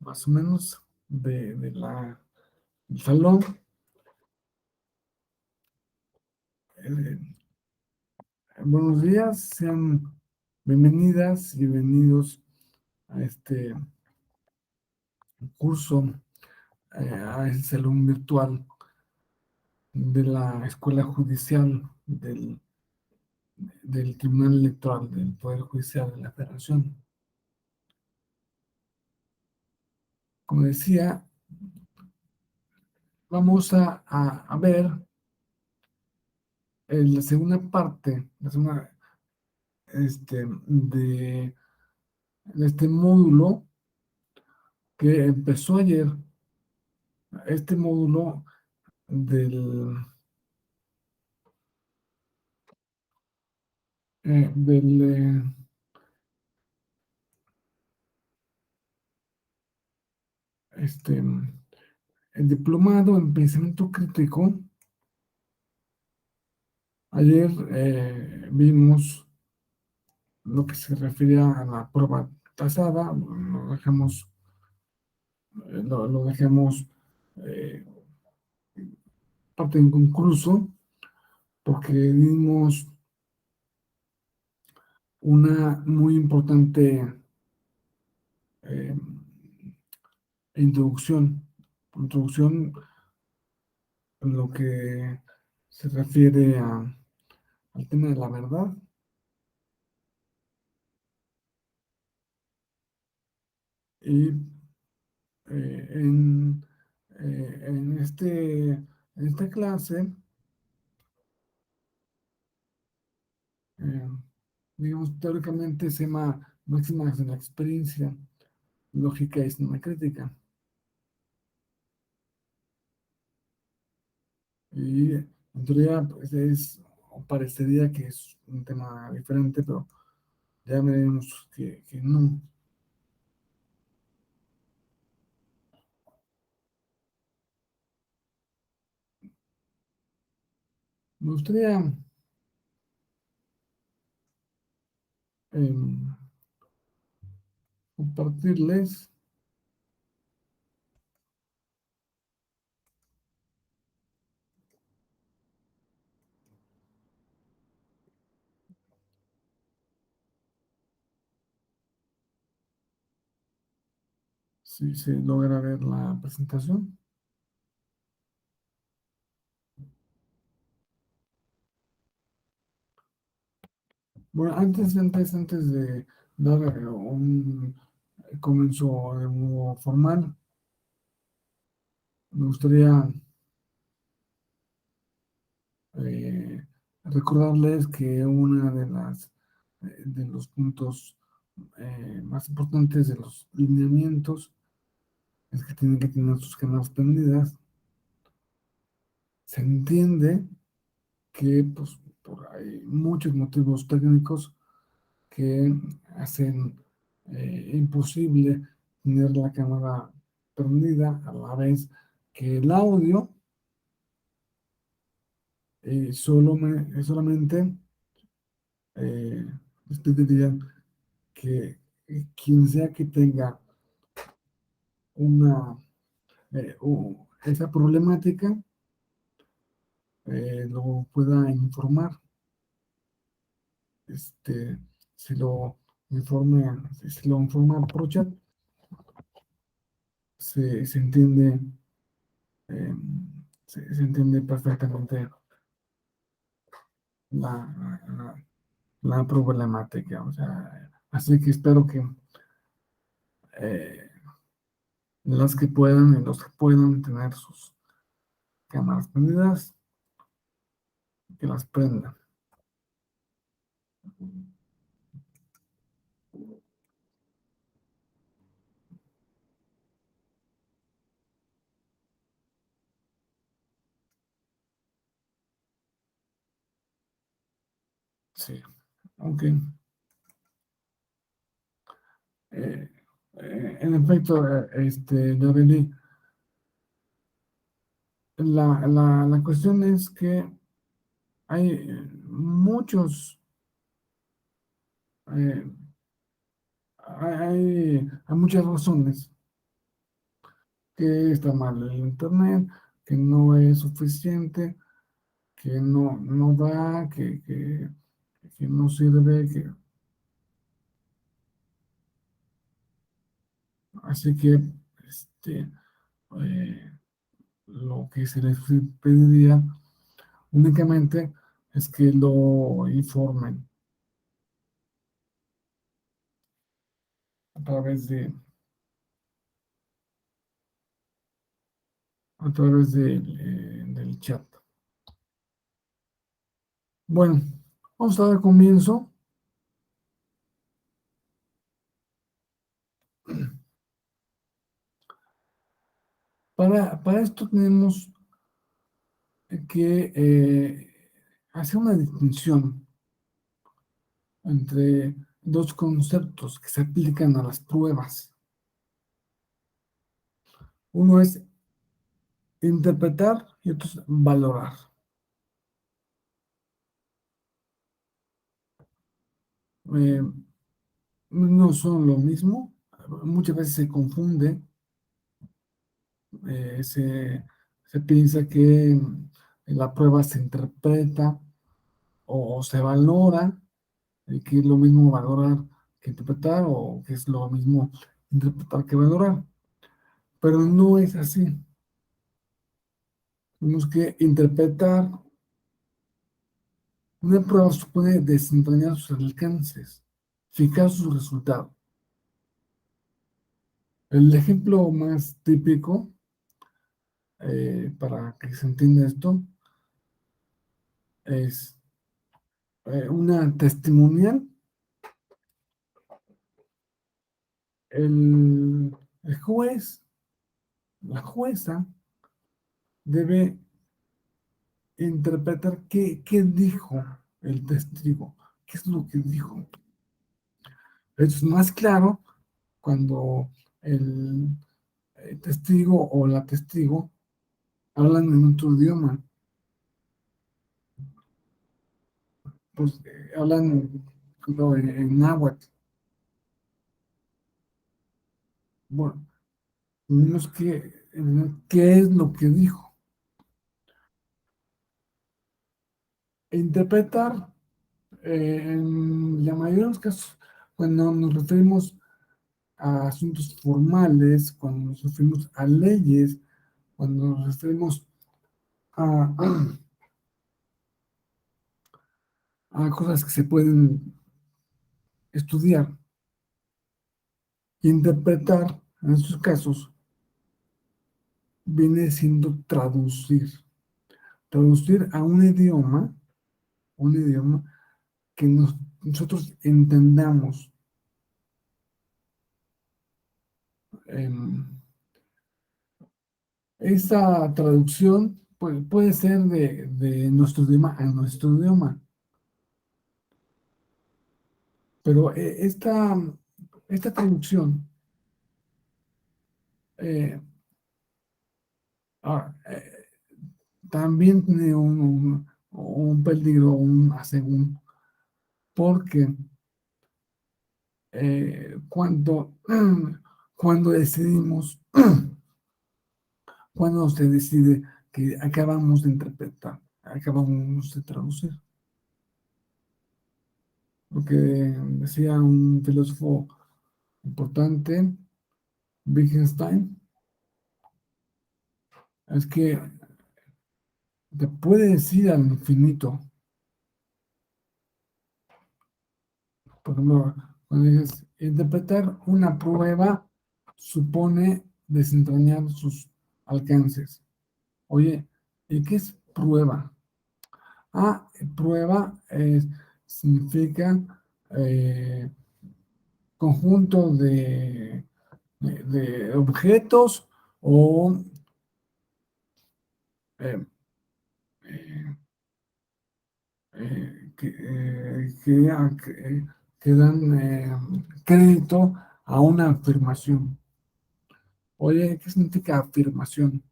más o menos de del salón. Eh, Buenos días, sean bienvenidas y bienvenidos a este curso, a este salón virtual de la Escuela Judicial del Tribunal Electoral del Poder Judicial de la Federación. Como decía, vamos a ver la segunda parte, la segunda, de este módulo que empezó ayer, este módulo del, eh, del eh, este, el diplomado en pensamiento crítico. Ayer vimos lo que se refería a la prueba tasada, lo dejemos eh, parte inconcluso, porque vimos una muy importante eh, introducción en lo que se refiere al tema de la verdad. Y en, en esta clase, eh, digamos, teóricamente se llama máximas de la experiencia, lógica y sistema crítica. Y en teoría, pues o parecería que es un tema diferente, pero ya veremos que no. Me gustaría em, compartirles si se logra ver la presentación. Bueno, antes de dar un comienzo de modo formal, me gustaría eh, recordarles que una de los puntos más importantes de los lineamientos es que tienen que tener sus cámaras prendidas. Se entiende que pues, hay muchos motivos técnicos que hacen imposible tener la cámara prendida a la vez que el audio. Solamente usted diría que quien sea que tenga esa problemática lo pueda informar. Este, si lo si lo informa por chat, se entiende, eh, se entiende perfectamente la, la, la problemática. O sea, así que espero que eh, las que puedan y los que puedan tener sus cámaras prendidas, que las prendan. Sí, ok. Eh, en efecto, Yareli, la cuestión es que hay eh, hay muchas razones que está mal el internet, que no es suficiente, que no da, que no sirve, así que este, eh, lo que se les pediría únicamente es que lo informen a través del chat. Bueno, vamos a dar comienzo. Para esto tenemos que hacer una distinción entre dos conceptos que se aplican a las pruebas. Uno es interpretar y otro es valorar. Eh, no son lo mismo, muchas veces se confunde, eh, se, se piensa que la prueba se interpreta o se valora, que es lo mismo valorar que interpretar o que es lo mismo interpretar que valorar, pero no es así. Tenemos que interpretar. Una prueba supone desentrañar sus alcances, fijar su resultado. El ejemplo más típico para que se entienda esto es una testimonial. El juez, la jueza, debe interpretar qué dijo el testigo, qué es lo que dijo. Eso es más claro cuando el testigo o la testigo hablan en otro idioma. Pues hablan no, en náhuatl. Bueno, tenemos que qué es lo que dijo. E interpretar, en la mayoría de los casos, cuando nos referimos a asuntos formales, cuando nos referimos a leyes, cuando nos referimos a, a cosas que se pueden estudiar, interpretar, en estos casos, viene siendo traducir a un idioma que nosotros entendamos. Esta traducción puede ser de nuestro idioma a nuestro idioma, pero esta traducción eh, ah, también tiene un peligro, un asegún, porque cuando decidimos, cuando se decide que acabamos de interpretar, acabamos de traducir. Lo que decía un filósofo importante, Wittgenstein, es que te puedes ir al infinito. Por ejemplo, cuando dices, interpretar una prueba supone desentrañar sus alcances. Oye, ¿y qué es prueba? Ah, prueba significa eh, conjunto de objetos o eh, eh, que dan crédito a una afirmación. Oye, ¿qué significa afirmación?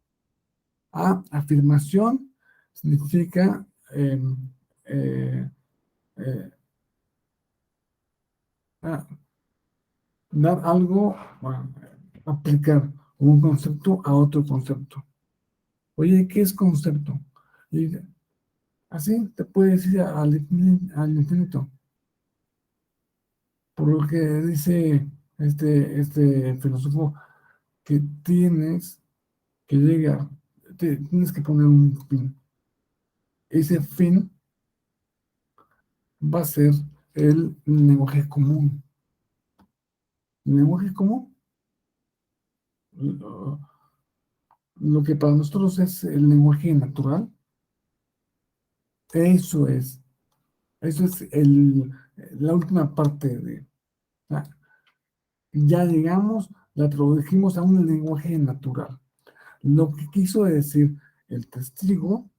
Ah, afirmación significa eh, eh, ah, dar algo, bueno, aplicar. un concepto a otro concepto. Oye, ¿qué es concepto? Y así te puedes ir al infinito. Por lo que dice este filósofo, que tienes que llegar, tienes que poner un fin. Ese fin va a ser el lenguaje común. El lenguaje común, lo, lo que para nosotros es el lenguaje natural, eso es, eso es la última parte de, ah, ya llegamos, la tradujimos a un lenguaje natural. Lo que quiso decir el testigo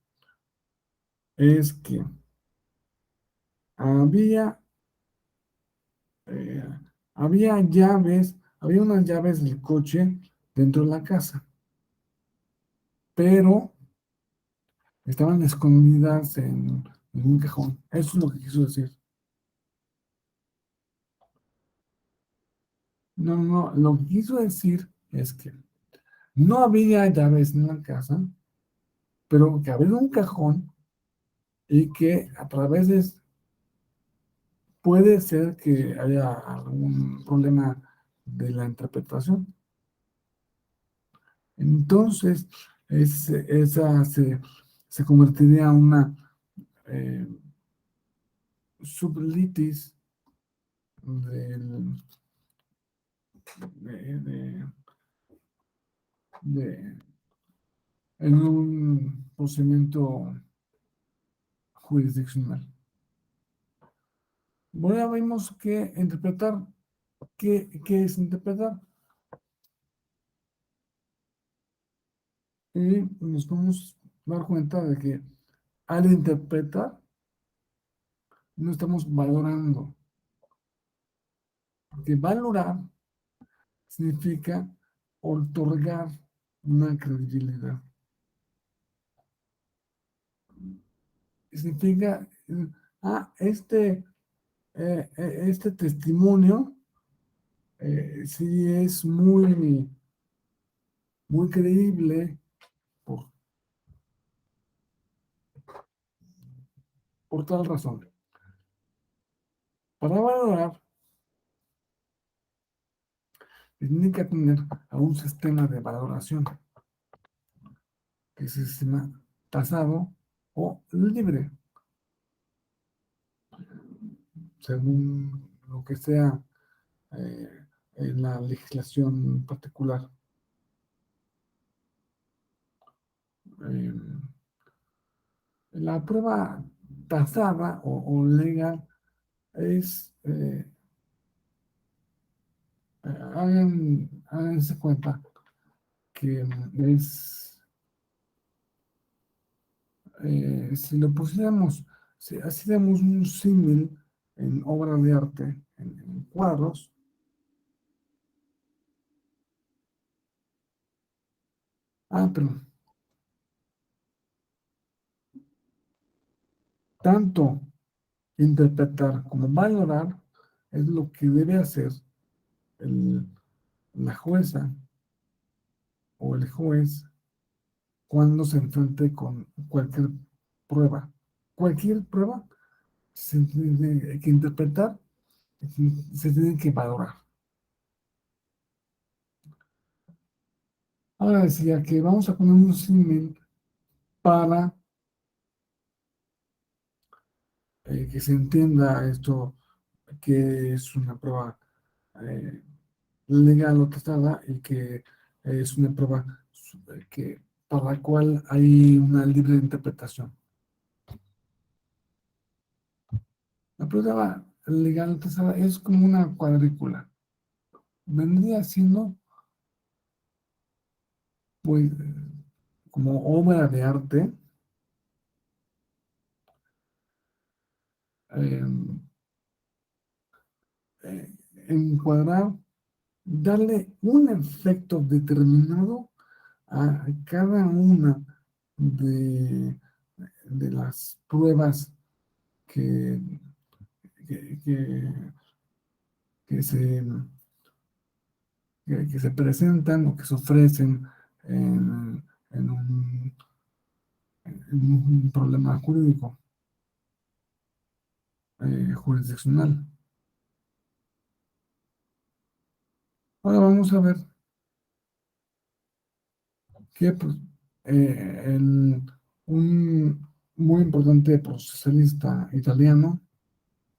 es que había, eh, había llaves, había unas llaves del coche dentro de la casa, pero estaban escondidas en un cajón. Eso es lo que quiso decir. No, no, no, lo que quiso decir es que no había llaves en la casa, pero que había un cajón y que a través de puede ser que haya algún problema de la interpretación. Entonces, esa se convertiría en una eh, sublitis del, de, de- de- en un procedimiento jurisdiccional. Bueno, ya vimos que interpretar, qué es interpretar, y nos podemos dar cuenta de que al interpretar no estamos valorando, porque valorar significa otorgar una credibilidad. Significa, este testimonio sí es muy creíble por, por tal razón. Para valorar, tiene que atender a un sistema de valoración, que es el sistema tasado o libre, según lo que sea en la legislación particular. Eh, la prueba tasada o legal es, háganse cuenta que si lo pusiéramos, si hacíamos un símil en obra de arte, en cuadros, pero tanto interpretar como valorar es lo que debe hacer el- la jueza o el juez cuando se enfrente con cualquier prueba. Cualquier prueba se tiene que interpretar, se tiene que valorar. Ahora decía que vamos a poner un símil para que se entienda esto, que es una prueba eh, legal o testada y que es una prueba para la cual hay una libre interpretación. La prueba legal o testada es como una cuadrícula. Vendría siendo, pues, como obra de arte, eh, eh, encuadrar, darle un efecto determinado a cada una de, de las pruebas que, que, que, que se, que se presentan o que se ofrecen en, en un, en un problema jurídico, jurisdiccional. Ahora vamos a ver que pues, un muy importante procesalista italiano,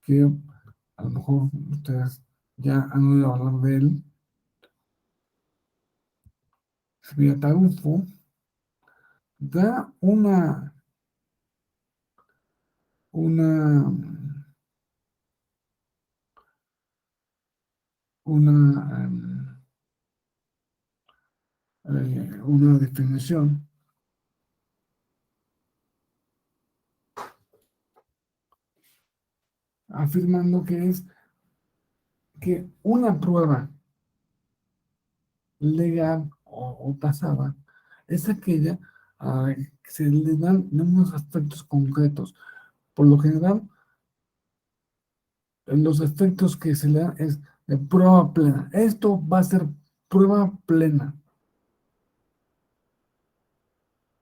que a lo mejor ustedes ya han oído hablar de él, Svia Tarufo, da una, una, una definición afirmando que es que una prueba legal o tasada es aquella que se le dan unos aspectos concretos. Por lo general, los aspectos que se le dan es de prueba plena. Esto va a ser prueba plena.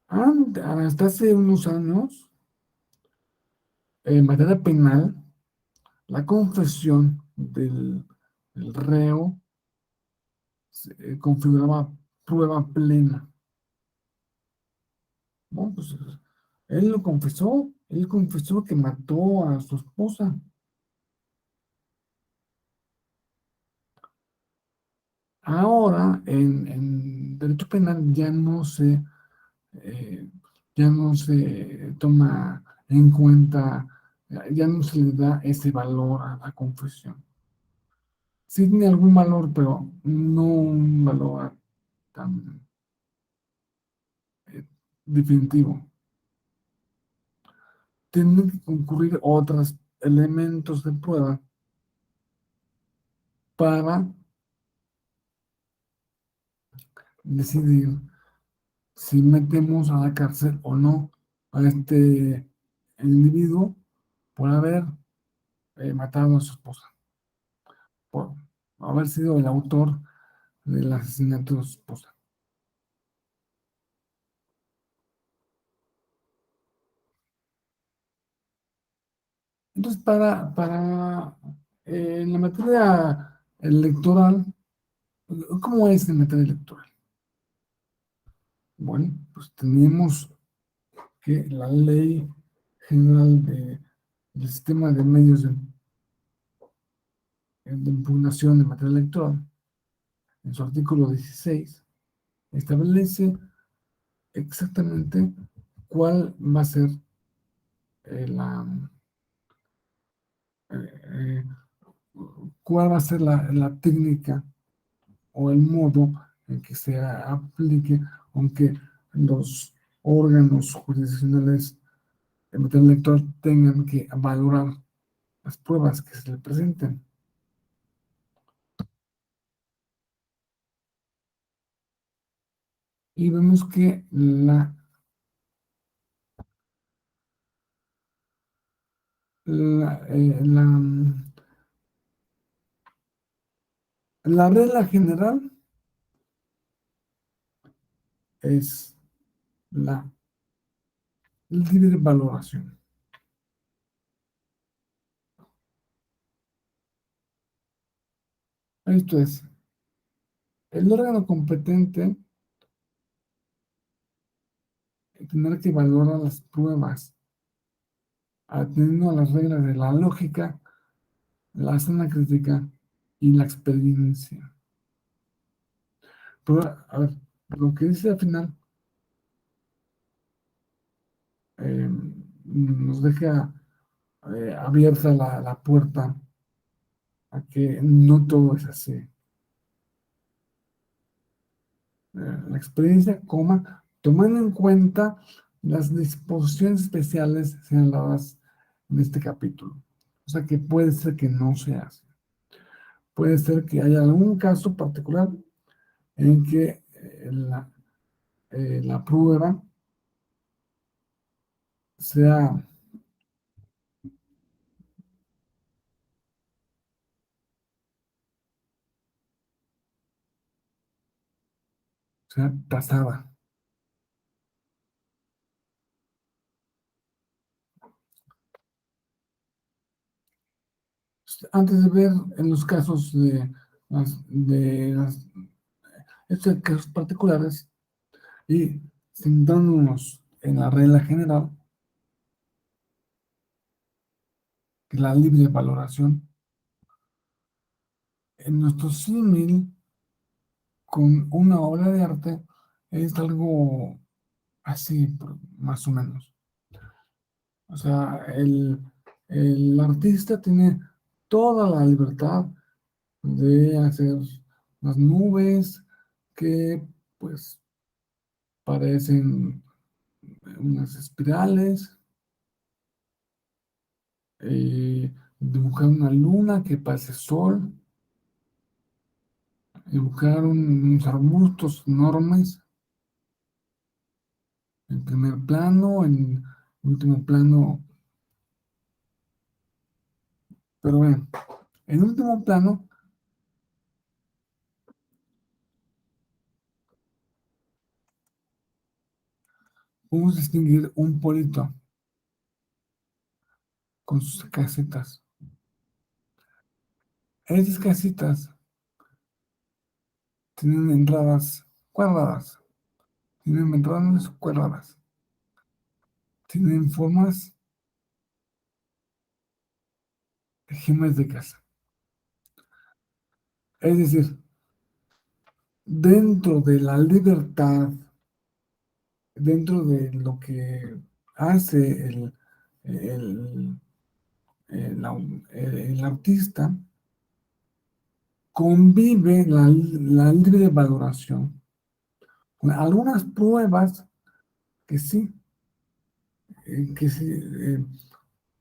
Hasta hace unos años, en materia penal, la confesión del reo se configuraba prueba plena. ¿No? Pues él confesó que mató a su esposa. Ahora, en derecho penal eh, ya no se toma en cuenta, ya no se le da ese valor a la confesión. Sí tiene algún valor, pero no un valor tan eh, definitivo. Tienen que concurrir otros elementos de prueba para decidir si metemos a la cárcel o no a este individuo por haber matado a su esposa, por haber sido el autor del asesinato de su esposa. Entonces, en la materia electoral, ¿cómo es en materia electoral? Bueno, pues tenemos que la ley general del sistema de medios de impugnación de materia electoral, en su artículo 16, establece exactamente cuál va a ser eh, eh, cuál va a ser la técnica o el modo en que se aplique, aunque los órganos jurisdiccionales de materia electoral tengan que valorar las pruebas que se le presenten. Y vemos que la, eh, la, la regla general es la libre valoración. Esto es, el órgano competente tendrá que valorar las pruebas atendiendo a las reglas de la lógica, la sana crítica y la experiencia. Pero, a ver, lo que dice al final nos deja abierta la puerta a que no todo es así. La experiencia, tomando en cuenta las disposiciones especiales señaladas en este capítulo. O sea que puede ser que no se hace. Puede ser que haya algún caso particular en que la prueba sea sea tasada. Antes de ver en los casos de estos casos particulares y centrándonos en la regla general, que es la libre valoración, en nuestro símil con una obra de arte es algo así, más o menos. O sea, el artista tiene toda la libertad de hacer las nubes que pues parecen unas espirales, dibujar una luna que parece sol, dibujar unos arbustos enormes en primer plano, en último plano, pero bien, en último plano podemos distinguir un polito con sus casetas. Esas casitas tienen entradas cuadradas, tienen ventanas cuadradas, tienen formas geométricas. Es decir, dentro de la libertad, dentro de lo que hace el, el artista, convive la libre valoración con algunas pruebas que sí, que sí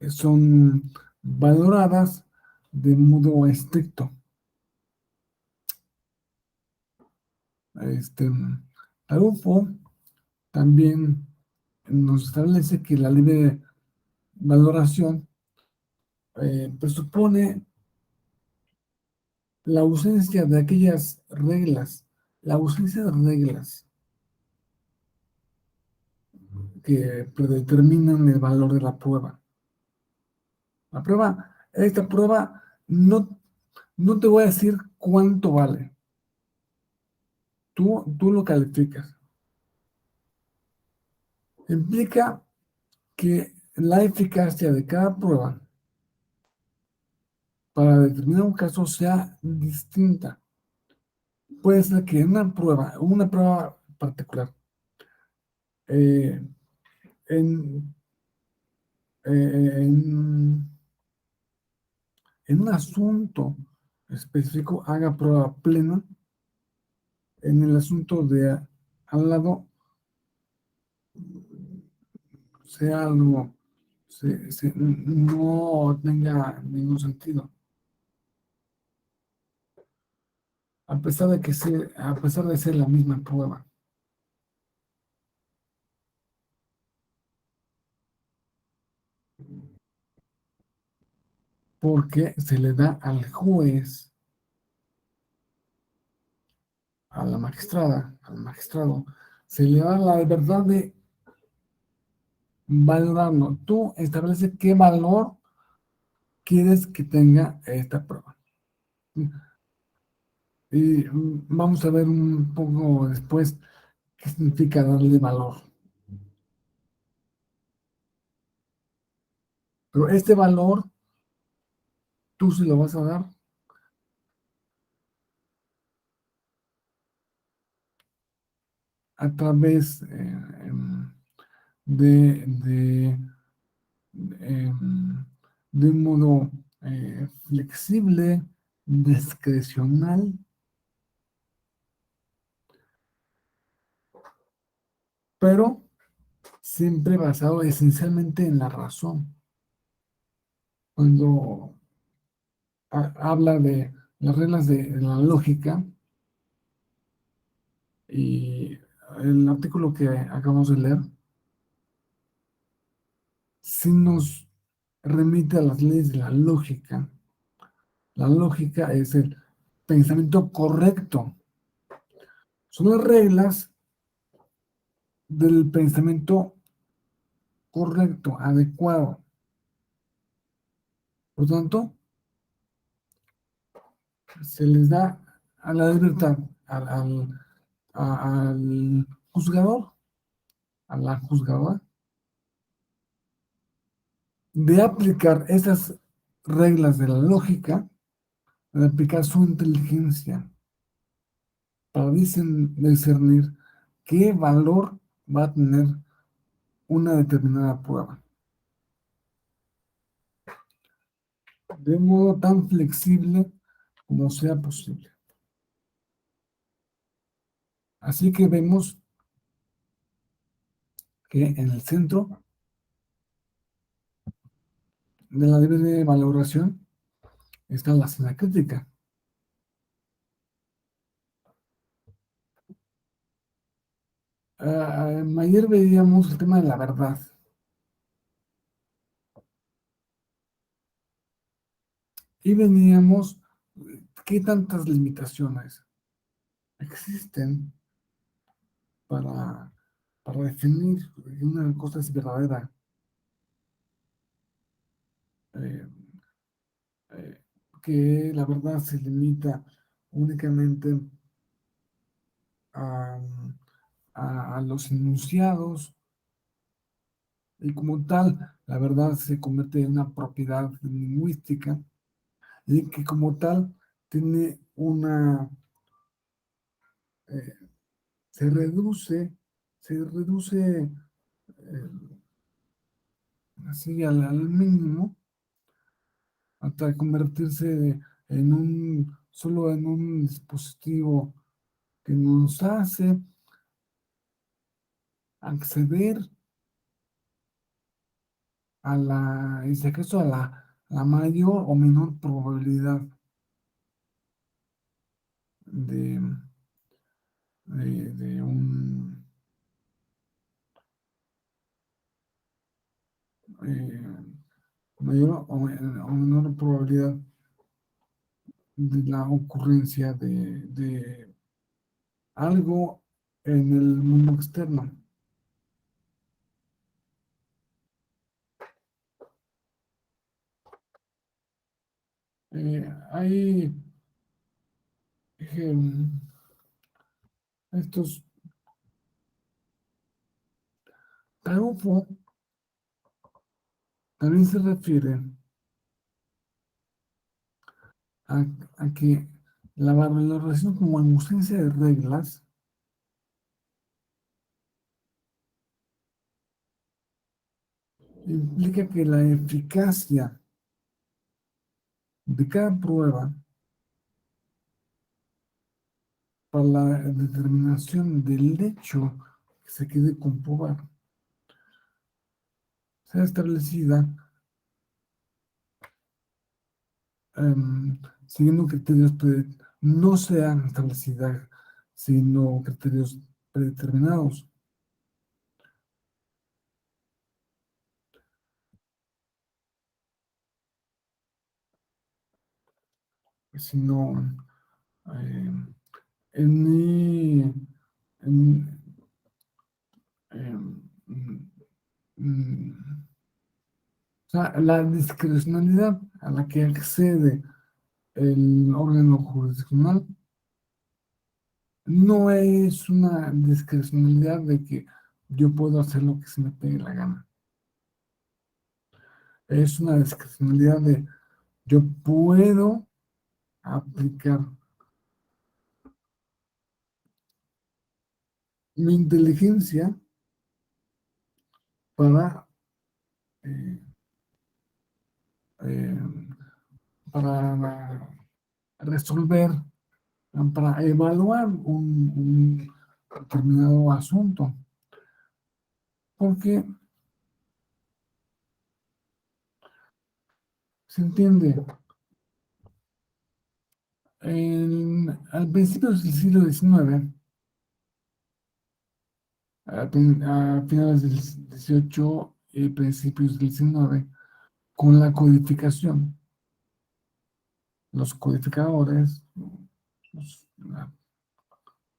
son valoradas de modo estricto. Este, Tarufo también nos establece que la libre valoración presupone la ausencia de aquellas reglas, la ausencia de reglas que predeterminan el valor de la prueba. Esta prueba no te voy a decir cuánto vale. Tú lo calificas. Implica que la eficacia de cada prueba para determinar un caso sea distinta. Puede ser que en una prueba particular, eh, en, en, en un asunto específico haga prueba plena, en el asunto de al lado sea algo, no tenga ningún sentido. A pesar de ser la misma prueba, porque se le da al juez, a la magistrada, al magistrado, se le da la libertad de valorarlo. Tú estableces qué valor quieres que tenga esta prueba. Y vamos a ver un poco después qué significa darle valor. Pero este valor, tú se lo vas a dar a través de, de un modo flexible, discrecional, pero siempre basado esencialmente en la razón. Cuando habla de las reglas de la lógica y el artículo que acabamos de leer, sí nos remite a las leyes de la lógica. La lógica es el pensamiento correcto Son las reglas del pensamiento correcto, adecuado. Por lo tanto, se les da a la libertad, al juzgador, a la juzgadora, de aplicar esas reglas de la lógica, de aplicar su inteligencia para discernir qué valor va a tener una determinada prueba, de modo tan flexible como sea posible. Así que vemos que en el centro de la libre valoración está la escena crítica. Ayer veíamos el tema de la verdad y veníamos qué tantas limitaciones existen para, para definir que una cosa es verdadera. Eh, que la verdad se limita únicamente a, a los enunciados y como tal la verdad se convierte en una propiedad lingüística y que como tal tiene eh, se reduce eh, así al mínimo hasta convertirse solo en un dispositivo que nos hace acceder en este caso la mayor o menor probabilidad de, de un mayor o menor probabilidad de la ocurrencia de algo en el mundo externo. Hay estos Tarufo también se refiere a, a que la valoración como ausencia de reglas implica que la eficacia de cada prueba para la determinación del hecho que se quiere comprobar sea establecida siguiendo criterios no sean establecidas sino criterios predeterminados, sino eh, en, mi- en, mm, o sea, la discrecionalidad a la que accede el órgano jurisdiccional no es una discrecionalidad de que yo puedo hacer lo que se me pegue la gana. Es una discrecionalidad de yo puedo aplicar mi inteligencia para, eh, eh, para resolver, para evaluar un determinado asunto. Porque se entiende, al principio del siglo XIX, a finales del XVIII y principios del XIX, con la codificación, los codificadores, los,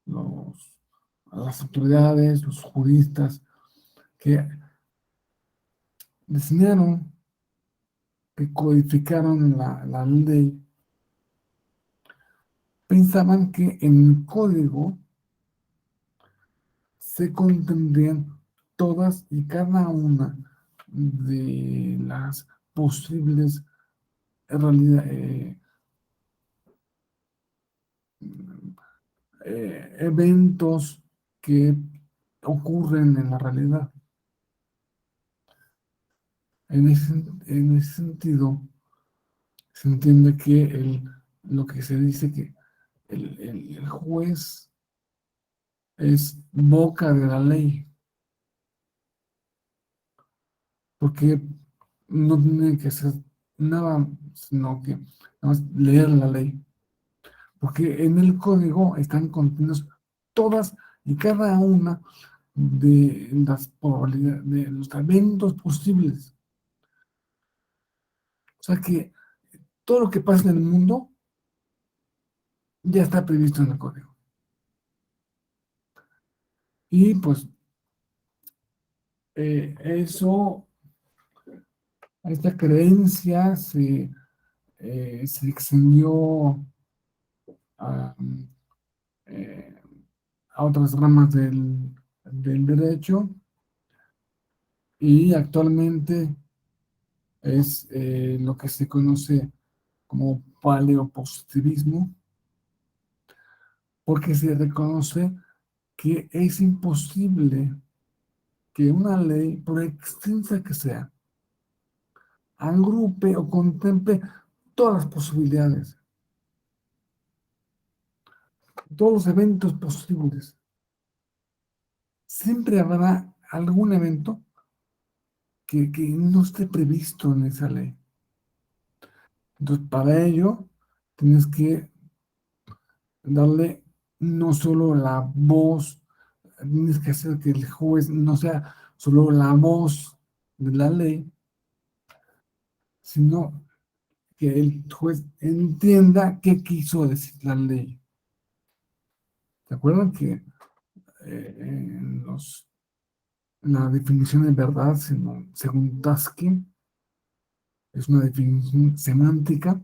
los, las autoridades, los juristas que diseñaron, que codificaron la ley, pensaban que en el código se contendrían todas y cada una de las posibles realidades, eventos que ocurren en la realidad. En ese sentido, se entiende que lo que se dice que el juez es boca de la ley, porque no tiene que hacer nada, sino que nada más leer la ley, porque en el código están contenidos todas y cada una de las probabilidades, de los eventos posibles. O sea que todo lo que pasa en el mundo ya está previsto en el código. Y pues eso, esta creencia se extendió a, eh, a otras ramas del derecho y actualmente es lo que se conoce como paleopositivismo, porque se reconoce que es imposible que una ley, por extensa que sea, agrupe o contemple todas las posibilidades, todos los eventos posibles. Siempre habrá algún evento que no esté previsto en esa ley. Entonces, para ello, tienes que darle no solo la voz, tienes que hacer que el juez no sea solo la voz de la ley, sino que el juez entienda qué quiso decir la ley. ¿Se acuerdan que en la definición de verdad, según Taskin, es una definición semántica,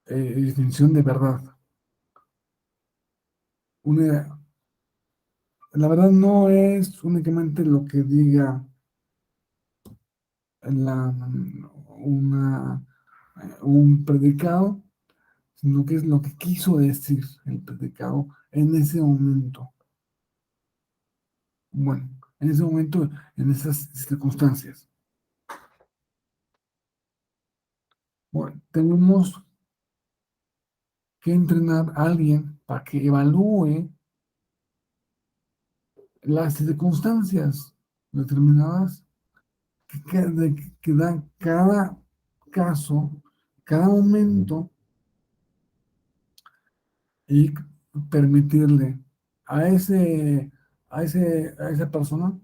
definición de verdad? Una, la verdad no es únicamente lo que diga la, un predicado, sino que es lo que quiso decir el predicado en ese momento. Bueno, en ese momento, en esas circunstancias. Bueno, tenemos que entrenar a alguien para que evalúe las circunstancias determinadas que da cada caso, cada momento, y permitirle a a esa persona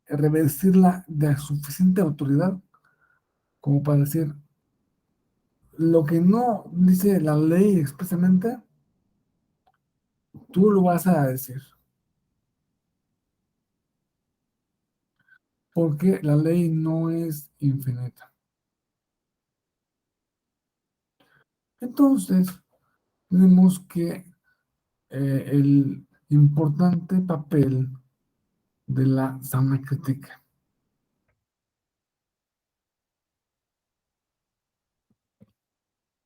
revestirla de suficiente autoridad como para decir lo que no dice la ley expresamente, tú lo vas a decir, porque la ley no es infinita. Entonces, tenemos que el importante papel de la sana crítica.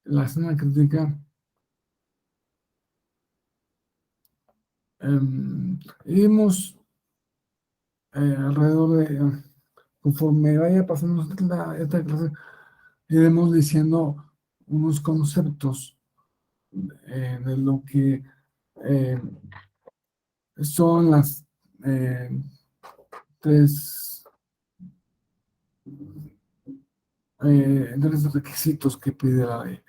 La sana crítica iremos alrededor de, conforme vaya pasando esta clase, iremos diciendo unos conceptos de lo que eh, son las eh, tres, tres requisitos que pide la ley.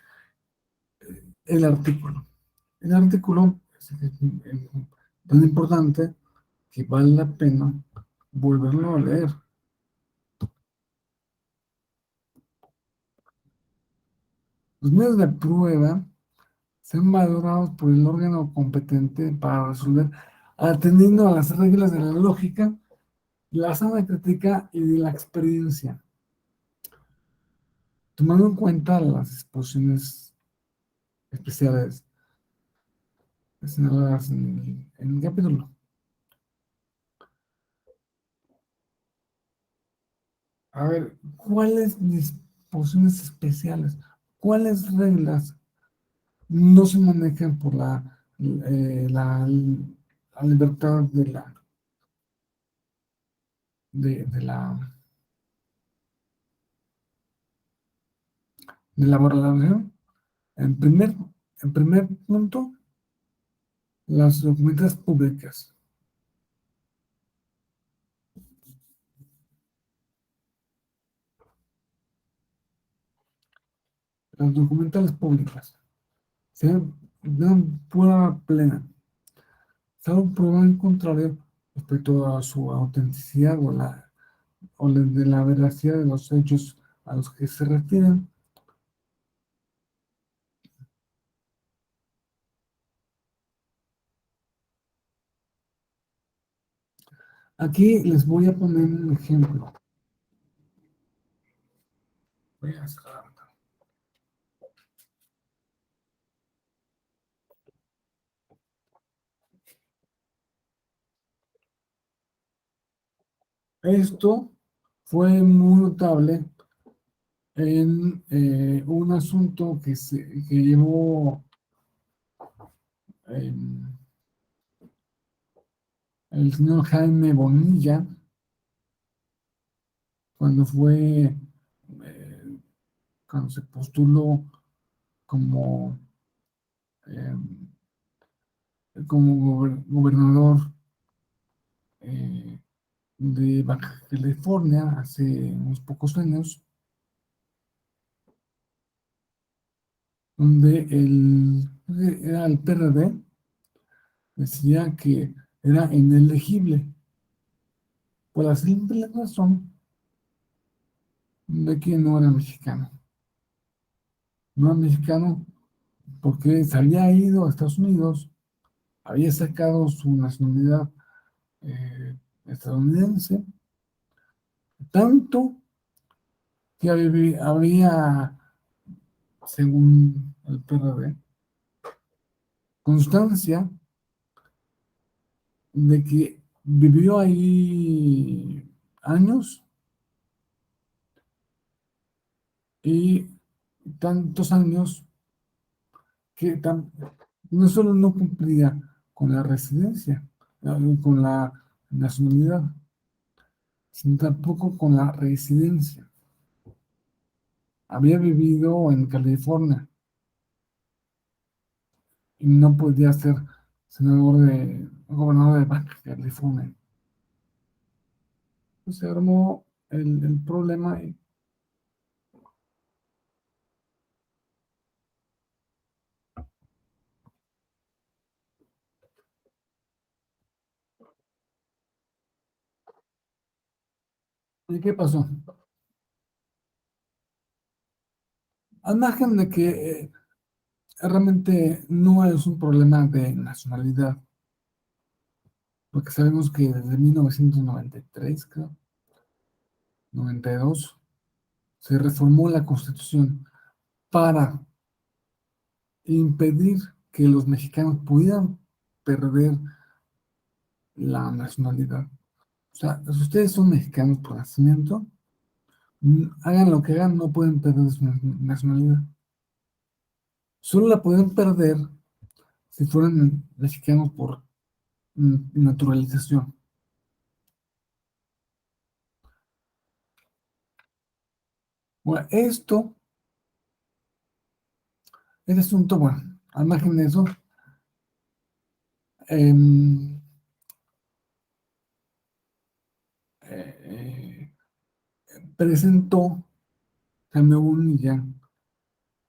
El artículo. El artículo es tan importante que vale la pena volverlo a leer. Los medios de prueba sean valorados por el órgano competente para resolver, atendiendo a las reglas de la lógica, la sana crítica y de la experiencia, tomando en cuenta las exposiciones especiales señaladas en el capítulo. A ver, ¿cuáles disposiciones especiales? ¿Cuáles reglas no se manejan por la libertad de la valoración? En primer, en primer punto, las documentas públicas. Las documentales públicas dan prueba plena, salvo prueba en contrario respecto a su autenticidad de la veracidad de los hechos a los que se refieren. Aquí les voy a poner un ejemplo. Voy a cerrar. Esto fue muy notable en un asunto que llevó eh, el señor Jaime Bonilla cuando eh, cuando se postuló como, eh, como gobernador eh, de Baja California hace unos pocos años, donde era el PRD, decía que era inelegible por la simple razón de que no era mexicano. No era mexicano porque se había ido a Estados Unidos, había sacado su nacionalidad eh, estadounidense, tanto que había, según el PRD, constancia de que vivió ahí años y tantos años que no solo no cumplía con la residencia, con la nacionalidad, sino tampoco con la residencia. Había vivido en California y no podía ser gobernador de Baja California. Pues se armó el problema. ¿Y qué pasó? Al margen de que realmente no es un problema de nacionalidad, porque sabemos que desde 1993, creo, 92, se reformó la Constitución para impedir que los mexicanos pudieran perder la nacionalidad. O sea, si ustedes son mexicanos por nacimiento, hagan lo que hagan, no pueden perder su nacionalidad. Solo la pueden perder si fueran mexicanos por naturalización. Bueno, este asunto, bueno, al margen de eso, em, eh, presentó Jaime Bonilla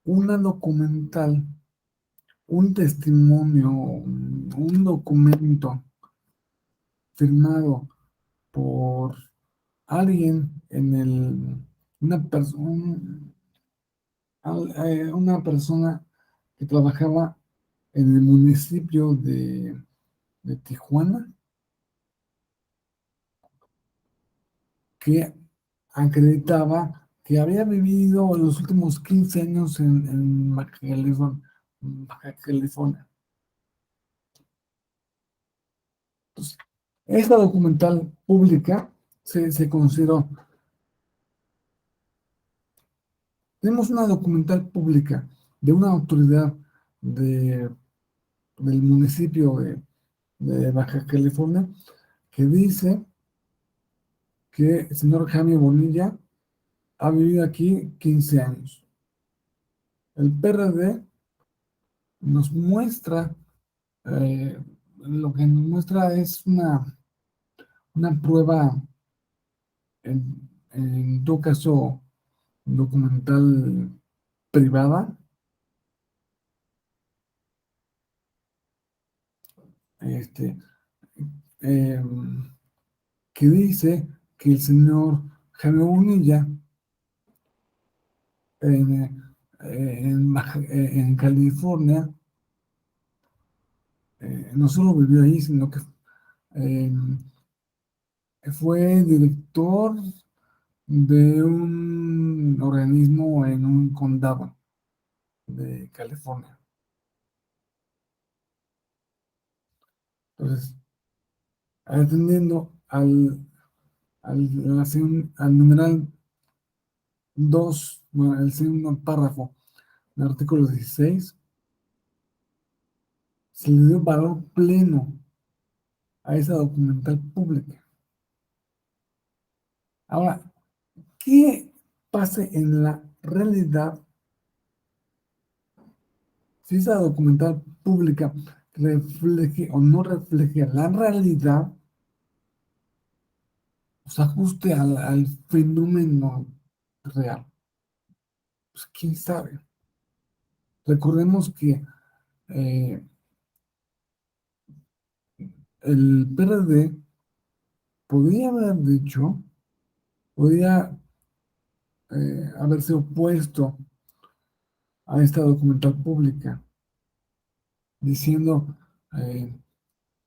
una documental, un testimonio, un documento firmado por alguien una persona que trabajaba en el municipio de Tijuana, que acreditaba que había vivido los últimos 15 años en Baja California. Entonces, esta documental pública se consideró. Tenemos una documental pública de una autoridad de, del municipio de Baja California que dice que el señor Jaime Bonilla ha vivido aquí 15 años. El PRD nos muestra, lo que nos muestra es una prueba, en todo caso, documental privada, este, eh, que dice que el señor Jaime Bonilla en California no solo vivió ahí, sino que eh, fue director de un organismo en un condado de California. Entonces, atendiendo al numeral 2, bueno, el segundo párrafo del artículo 16, se le dio valor pleno a esa documental pública. Ahora, ¿qué pase en la realidad si esa documental pública refleje o no refleje la realidad, o se ajuste al fenómeno real? Pues quién sabe. Recordemos que eh, el PRD podía haber dicho, podía haberse opuesto a esta documental pública, diciendo eh,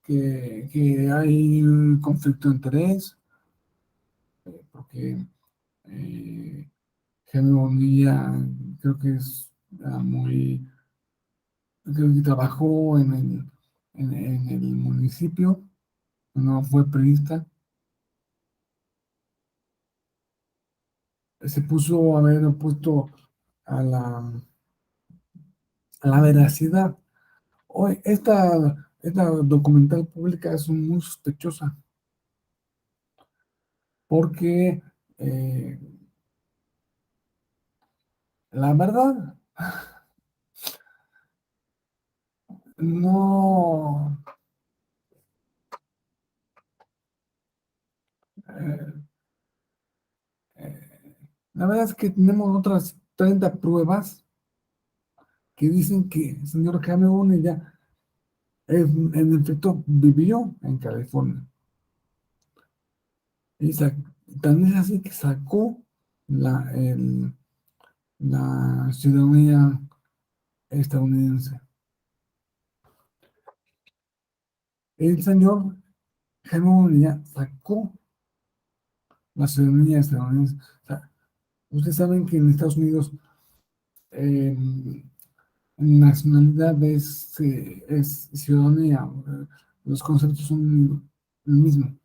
que hay un conflicto de interés, porque eh, Jaime Bonilla creo que es creo que trabajó en el municipio, no fue periodista, se puso a haber opuesto a a la veracidad. Hoy, esta documental pública es muy sospechosa porque eh, la verdad no, eh, eh, la verdad es que tenemos otras 30 pruebas que dicen que el señor Jaime Bonilla en efecto vivió en California. Y también es así que sacó la, el- la ciudadanía estadounidense. El señor Jaime Bonilla sacó la ciudadanía estadounidense. O sea, ustedes saben que en Estados Unidos eh, nacionalidad es ciudadanía. Los conceptos son el mismo.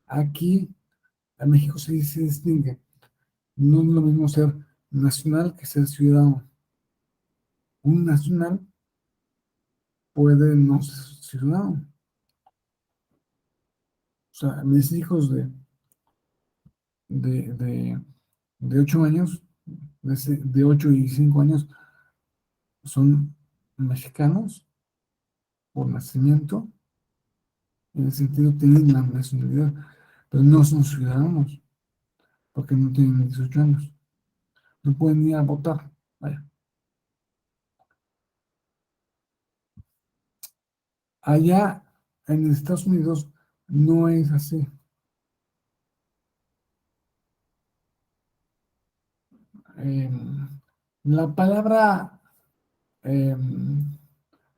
Aquí, en México se distingue. No es lo mismo ser nacional que ser ciudadano. Un nacional puede no ser ciudadano. O sea, mis hijos de, de, de 8 años, de 8 y 5 años, son mexicanos por nacimiento, en el sentido tienen la nacionalidad, pero no son ciudadanos, porque no tienen 18 años, no pueden ir a votar. Vaya. Allá en Estados Unidos no es así. Eh, la palabra eh,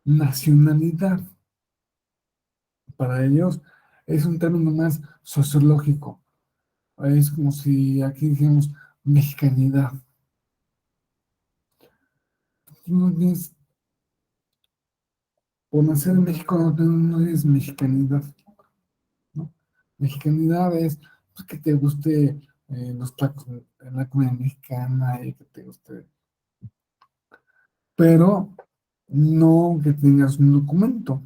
nacionalidad. Para ellos es un término más sociológico. Es como si aquí dijéramos mexicanidad. No tienes, por nacer en México no es mexicanidad, ¿no? Mexicanidad es pues, que te guste los tacos, la comida mexicana y que te guste, pero no que tengas un documento.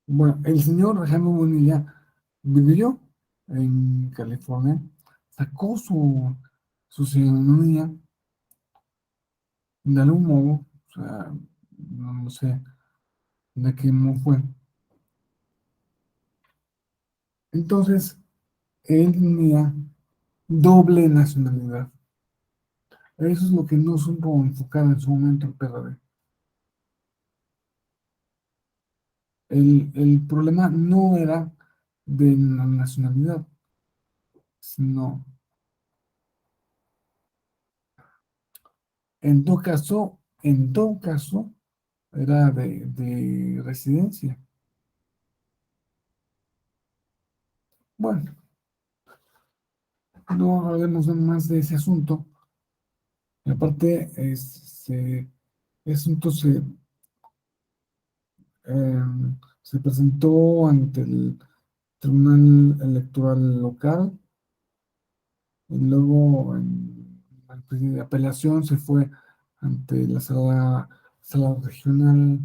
Bueno, el señor Jaime Bonilla vivió en California, sacó su ciudadanía de algún modo, o sea, no sé de qué modo fue. Entonces, él tenía doble nacionalidad. Eso es lo que no supo enfocar en su momento el PRD. El problema no era de la nacionalidad, sino en todo caso, era de residencia. Bueno, no hablemos más de ese asunto. Y aparte, ese asunto se presentó ante el Tribunal Electoral Local y luego en apelación se fue ante la sala regional,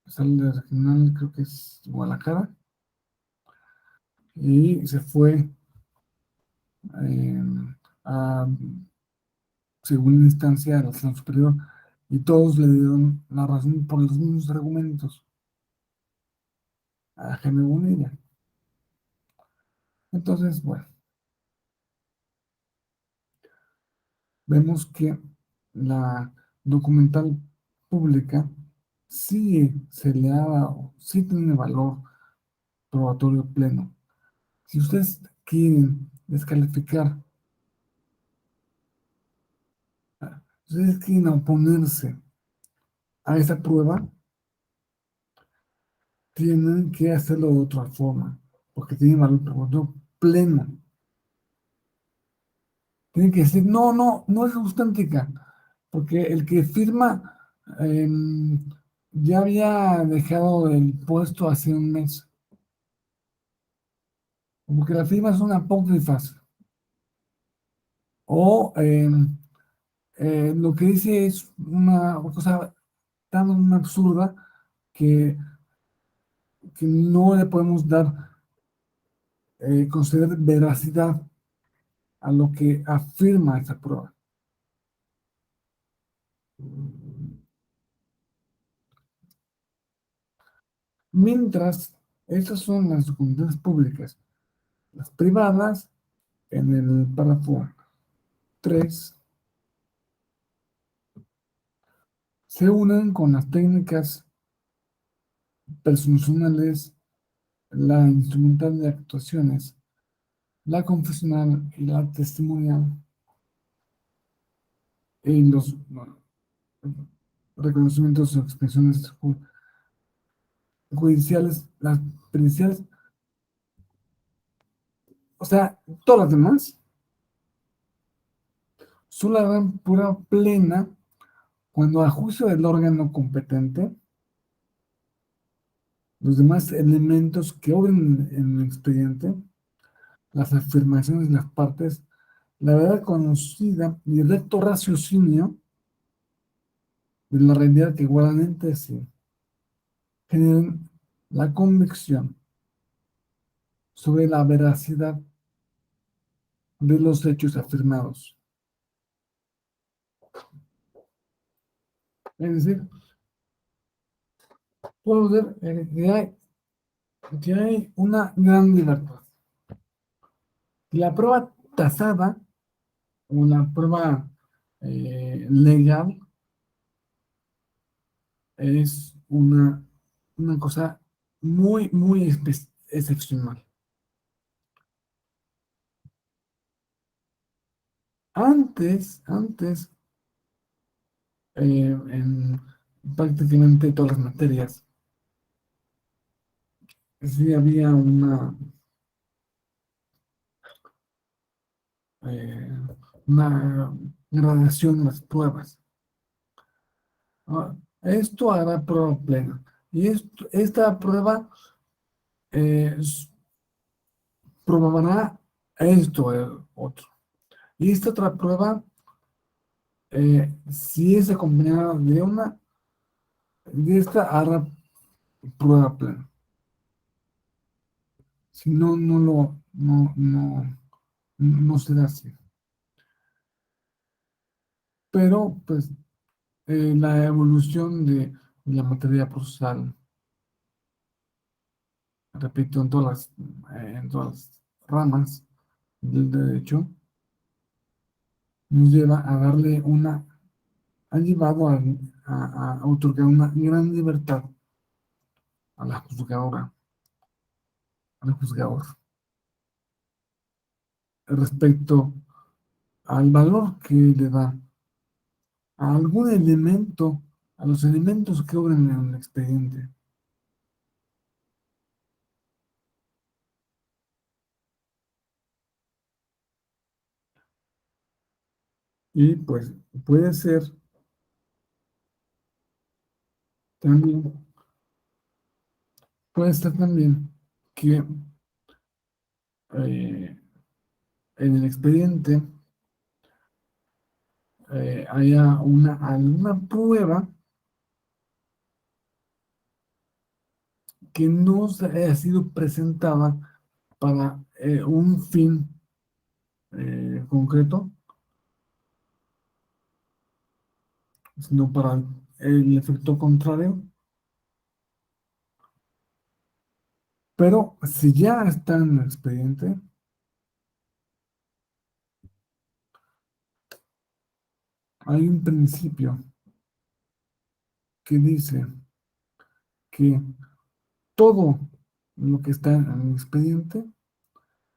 sala regional creo que es Guadalajara, y se fue eh, a segunda instancia a la sala superior y todos le dieron la razón por los mismos argumentos a Jaime Bonilla. Entonces, bueno, vemos que la documental pública sí se le ha dado, sí tiene valor probatorio pleno. Si ustedes quieren descalificar, si ustedes quieren oponerse a esa prueba, tienen que hacerlo de otra forma, porque tiene valor probatorio pleno. Tienen que decir, no, no, no es auténtica, porque el que firma ya había dejado el puesto hace un mes, porque las firmas son apócrifas, o lo que dice es una cosa tan absurda que, que no le podemos dar, conceder veracidad a lo que afirma esa prueba. Mientras, esas son las documentaciones públicas. Las privadas, en el párrafo 3 se unen con las técnicas presuncionales, la instrumental de actuaciones, la confesional y la testimonial, y los reconocimientos o expresiones judiciales, las periciales, o sea, todas las demás, solo dan prueba plena cuando a juicio del órgano competente, los demás elementos que obren en el expediente, las afirmaciones de las partes, la verdad conocida y el recto raciocinio de la realidad que guardan entre sí, generan la convicción sobre la veracidad de los hechos afirmados. Es decir, puedo ver que hay una gran libertad. La prueba tasada o la prueba legal es una cosa muy, muy excepcional. Antes, en prácticamente todas las materias, sí había eh, una gradación en las pruebas. Ah, esto hará prueba plena. Y esta prueba eh, s- probará esto, otro. Y esta otra prueba, si es acompañada de esta, hará prueba plena. Si no, no será así. Pero, pues, la evolución de la materia procesal, repito, en todas las ramas del derecho, nos lleva a darle ha llevado a otorgar una gran libertad a la juzgadora, al juzgador, respecto al valor que le da a algún elemento, a los elementos que obran en el expediente. Y pues puede ser también, puede ser también que eh, en el expediente haya alguna prueba que no se haya sido presentada para un fin concreto, sino para el efecto contrario. Pero si ya está en el expediente, hay un principio que dice que todo lo que está en el expediente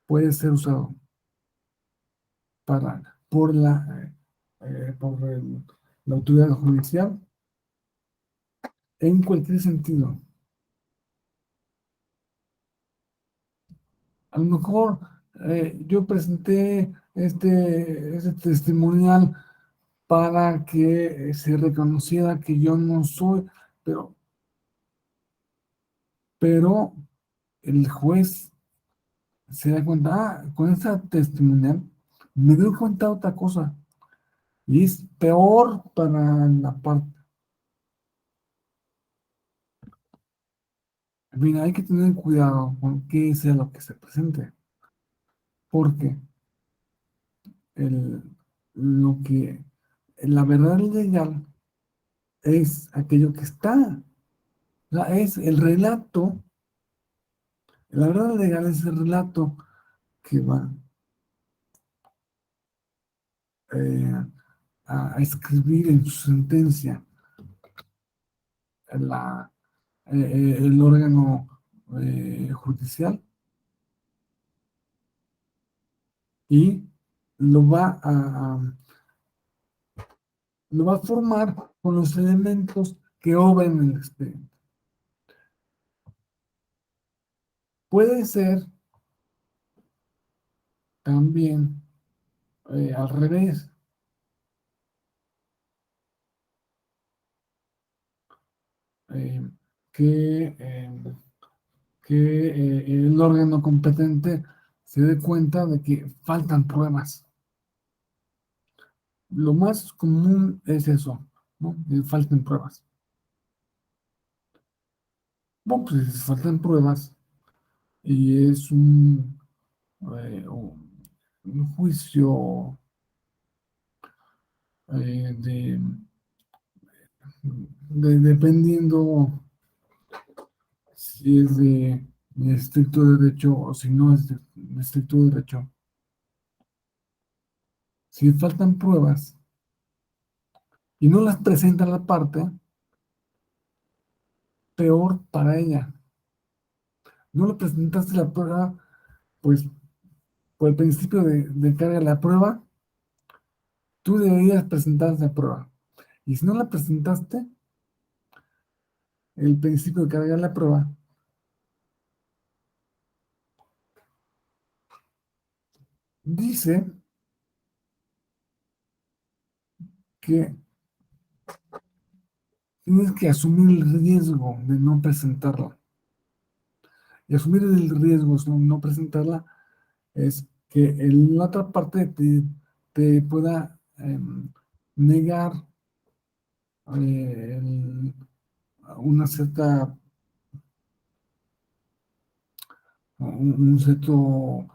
puede ser usado por la autoridad judicial en cualquier sentido. A lo mejor yo presenté este testimonial para que se reconociera que yo no soy, pero, pero el juez se da cuenta, con esta testimonial me doy cuenta de otra cosa, y es peor para la parte. Mira, hay que tener cuidado con qué sea lo que se presente, porque el, lo que la verdad legal es aquello que está, o sea, es el relato, la verdad legal es el relato que va eh, a escribir en su sentencia la, el órgano judicial, y lo va lo va a formar con los elementos que obran en el expediente. Puede ser también al revés, eh, que, eh, que el órgano competente se dé cuenta de que faltan pruebas. Lo más común es eso, ¿no? Que falten pruebas. Bueno, pues si faltan pruebas y es un juicio de, dependiendo si es de estricto derecho o si no es de estricto derecho. Si faltan pruebas y no las presenta la parte, peor para ella. No le presentaste la prueba, pues por el principio de carga de la prueba, tú deberías presentar esa prueba. Y si no la presentaste, el principio de cargar la prueba dice que tienes que asumir el riesgo de no presentarla. Y asumir el riesgo de no presentarla es que la otra parte te pueda negar el- una cierta, un cierto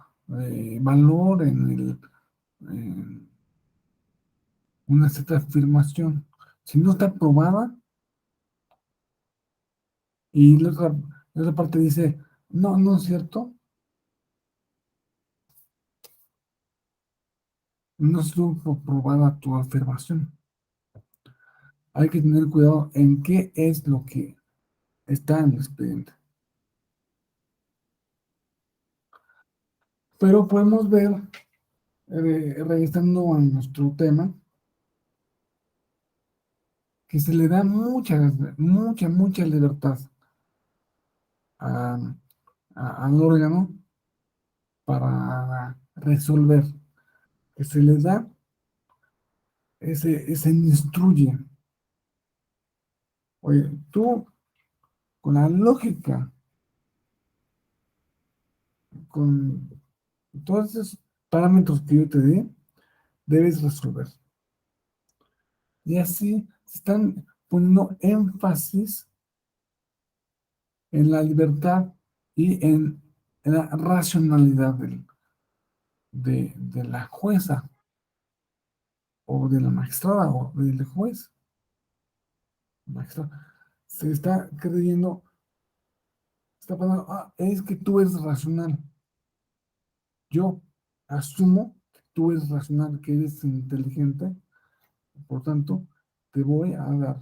valor en una cierta afirmación. Si no está probada y la otra parte dice, no, no es cierto, no estuvo probada tu afirmación. Hay que tener cuidado en qué es lo que está en el expediente. Pero podemos ver, regresando a nuestro tema, que se le da mucha libertad a- al órgano para resolver, que se le da, se instruye. Oye, tú, con la lógica, con todos esos parámetros que yo te di, debes resolver. Y así se están poniendo énfasis en la libertad y en la racionalidad de la jueza o de la magistrada o del juez. Magistrada. Se está creyendo, está pasando, es que tú eres racional. Yo asumo que tú eres racional, que eres inteligente, por tanto, te voy a dar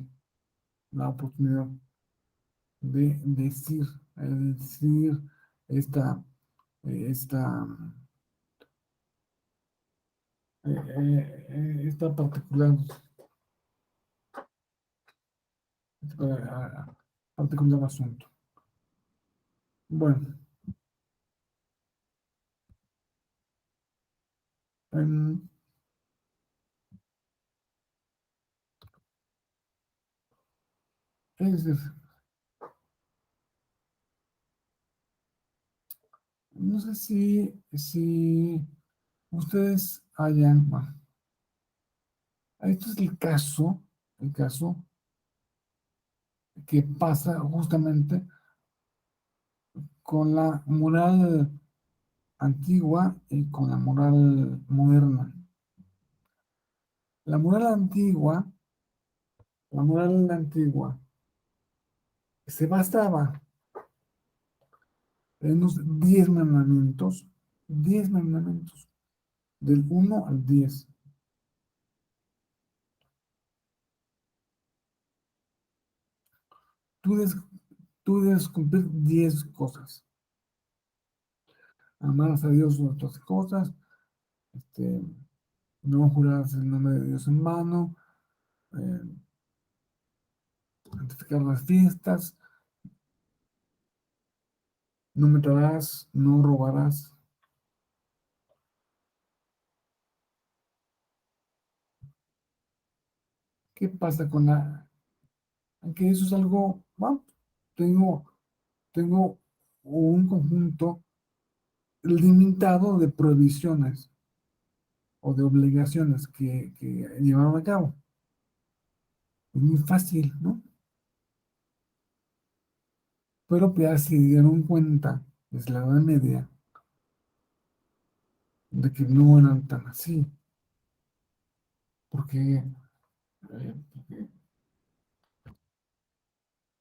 la oportunidad de decir esta, esta, esta particular asunto. Bueno, em, es decir, no sé si ustedes hayan, bueno, esto es el caso que pasa justamente con la moral antigua y con la moral moderna. La moral antigua, la moral antigua se basaba en unos 10 mandamientos, del 1 al 10. Tú debes, tú debes cumplir 10 cosas. Amarás a Dios sobre todas las cosas, este, no jurarás el nombre de Dios en vano, eh, santificar las fiestas, no matarás, no robarás. ¿Qué pasa con que eso es algo, bueno, tengo, tengo un conjunto limitado de prohibiciones o de obligaciones que llevaron a cabo? Es muy fácil, ¿no? Pero ya se dieron cuenta desde la Edad Media de que no eran tan así, porque, porque,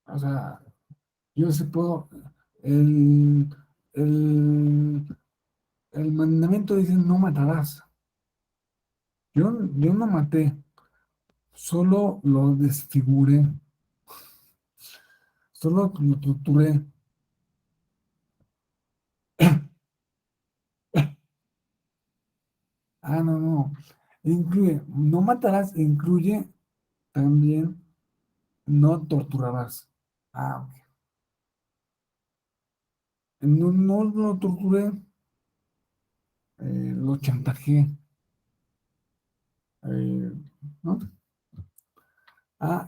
o sea, yo sí puedo, el, el, el mandamiento dice no matarás. Yo no maté, solo lo desfiguré, solo lo torturé. No, no. Incluye, no matarás, incluye también no torturarás. Ah, ok. No, no lo torturé, lo chantajeé. eh, ¿No? Ah,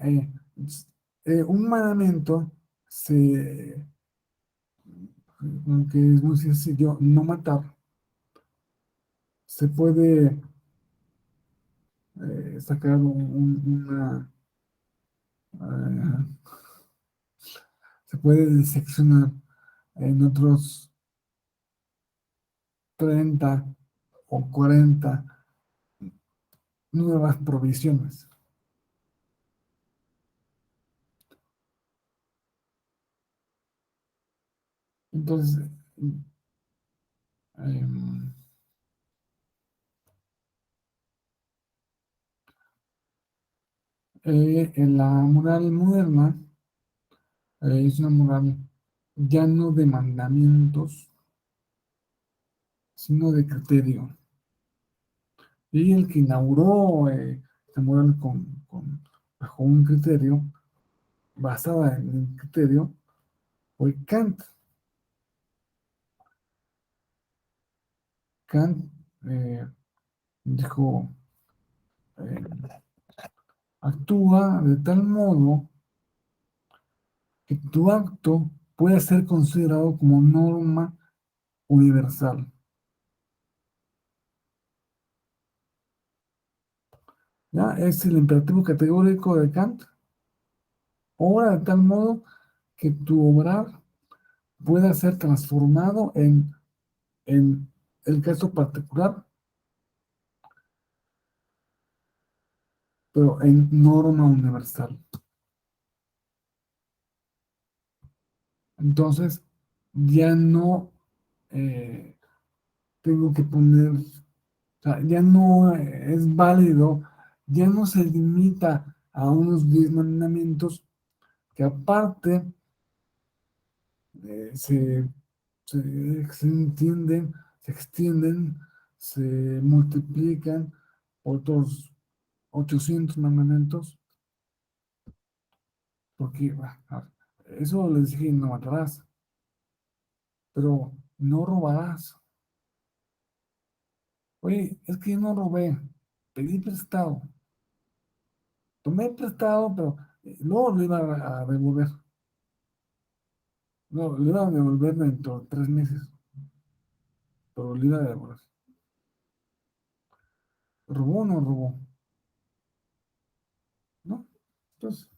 un mandamiento se, aunque es muy sencillo, no matar, se puede sacar eh, se puede diseccionar en otros 30 o 40 nuevas provisiones. Entonces, em, en la moral moderna es una moral ya no de mandamientos, sino de criterio. Y el que inauguró esta moral bajo un criterio, basada en el criterio, fue Kant. Kant eh, dijo, eh, actúa de tal modo que tu acto pueda ser considerado como norma universal. ¿Ya? Es el imperativo categórico de Kant. Obra de tal modo que tu obrar pueda ser transformado en el caso particular, pero en norma universal. Entonces, ya no eh, tengo que poner, o sea, ya no es válido, ya no se limita a unos 10 mandamientos que aparte eh, se, se entienden, se extienden, se multiplican otros 800 mandamientos, porque eso les dije, no matarás, pero no robarás. Oye, es que yo no robé, pedí prestado, tomé prestado, pero luego lo iba a devolver. No, lo iba a devolver dentro de 3 meses, pero lo iba a devolver. ¿Robó o no robó? ¿No? Entonces,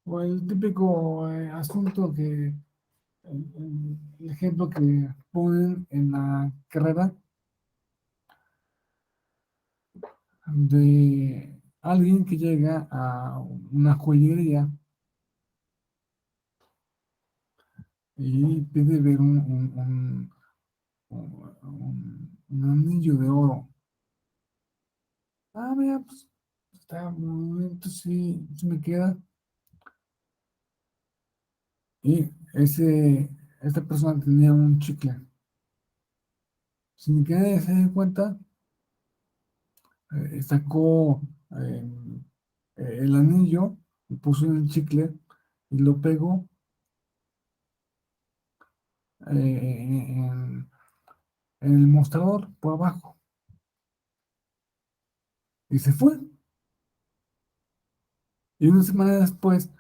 o el típico asunto que, el ejemplo que ponen en la carrera de alguien que llega a una joyería y pide ver un anillo de oro. Ah, mira, pues está bonito, sí, sí me queda. Y esta persona tenía un chicle. Sin que nadie se dé cuenta, sacó eh, el anillo, lo puso en el chicle y lo pegó en el mostrador por abajo y se fue. Y una semana después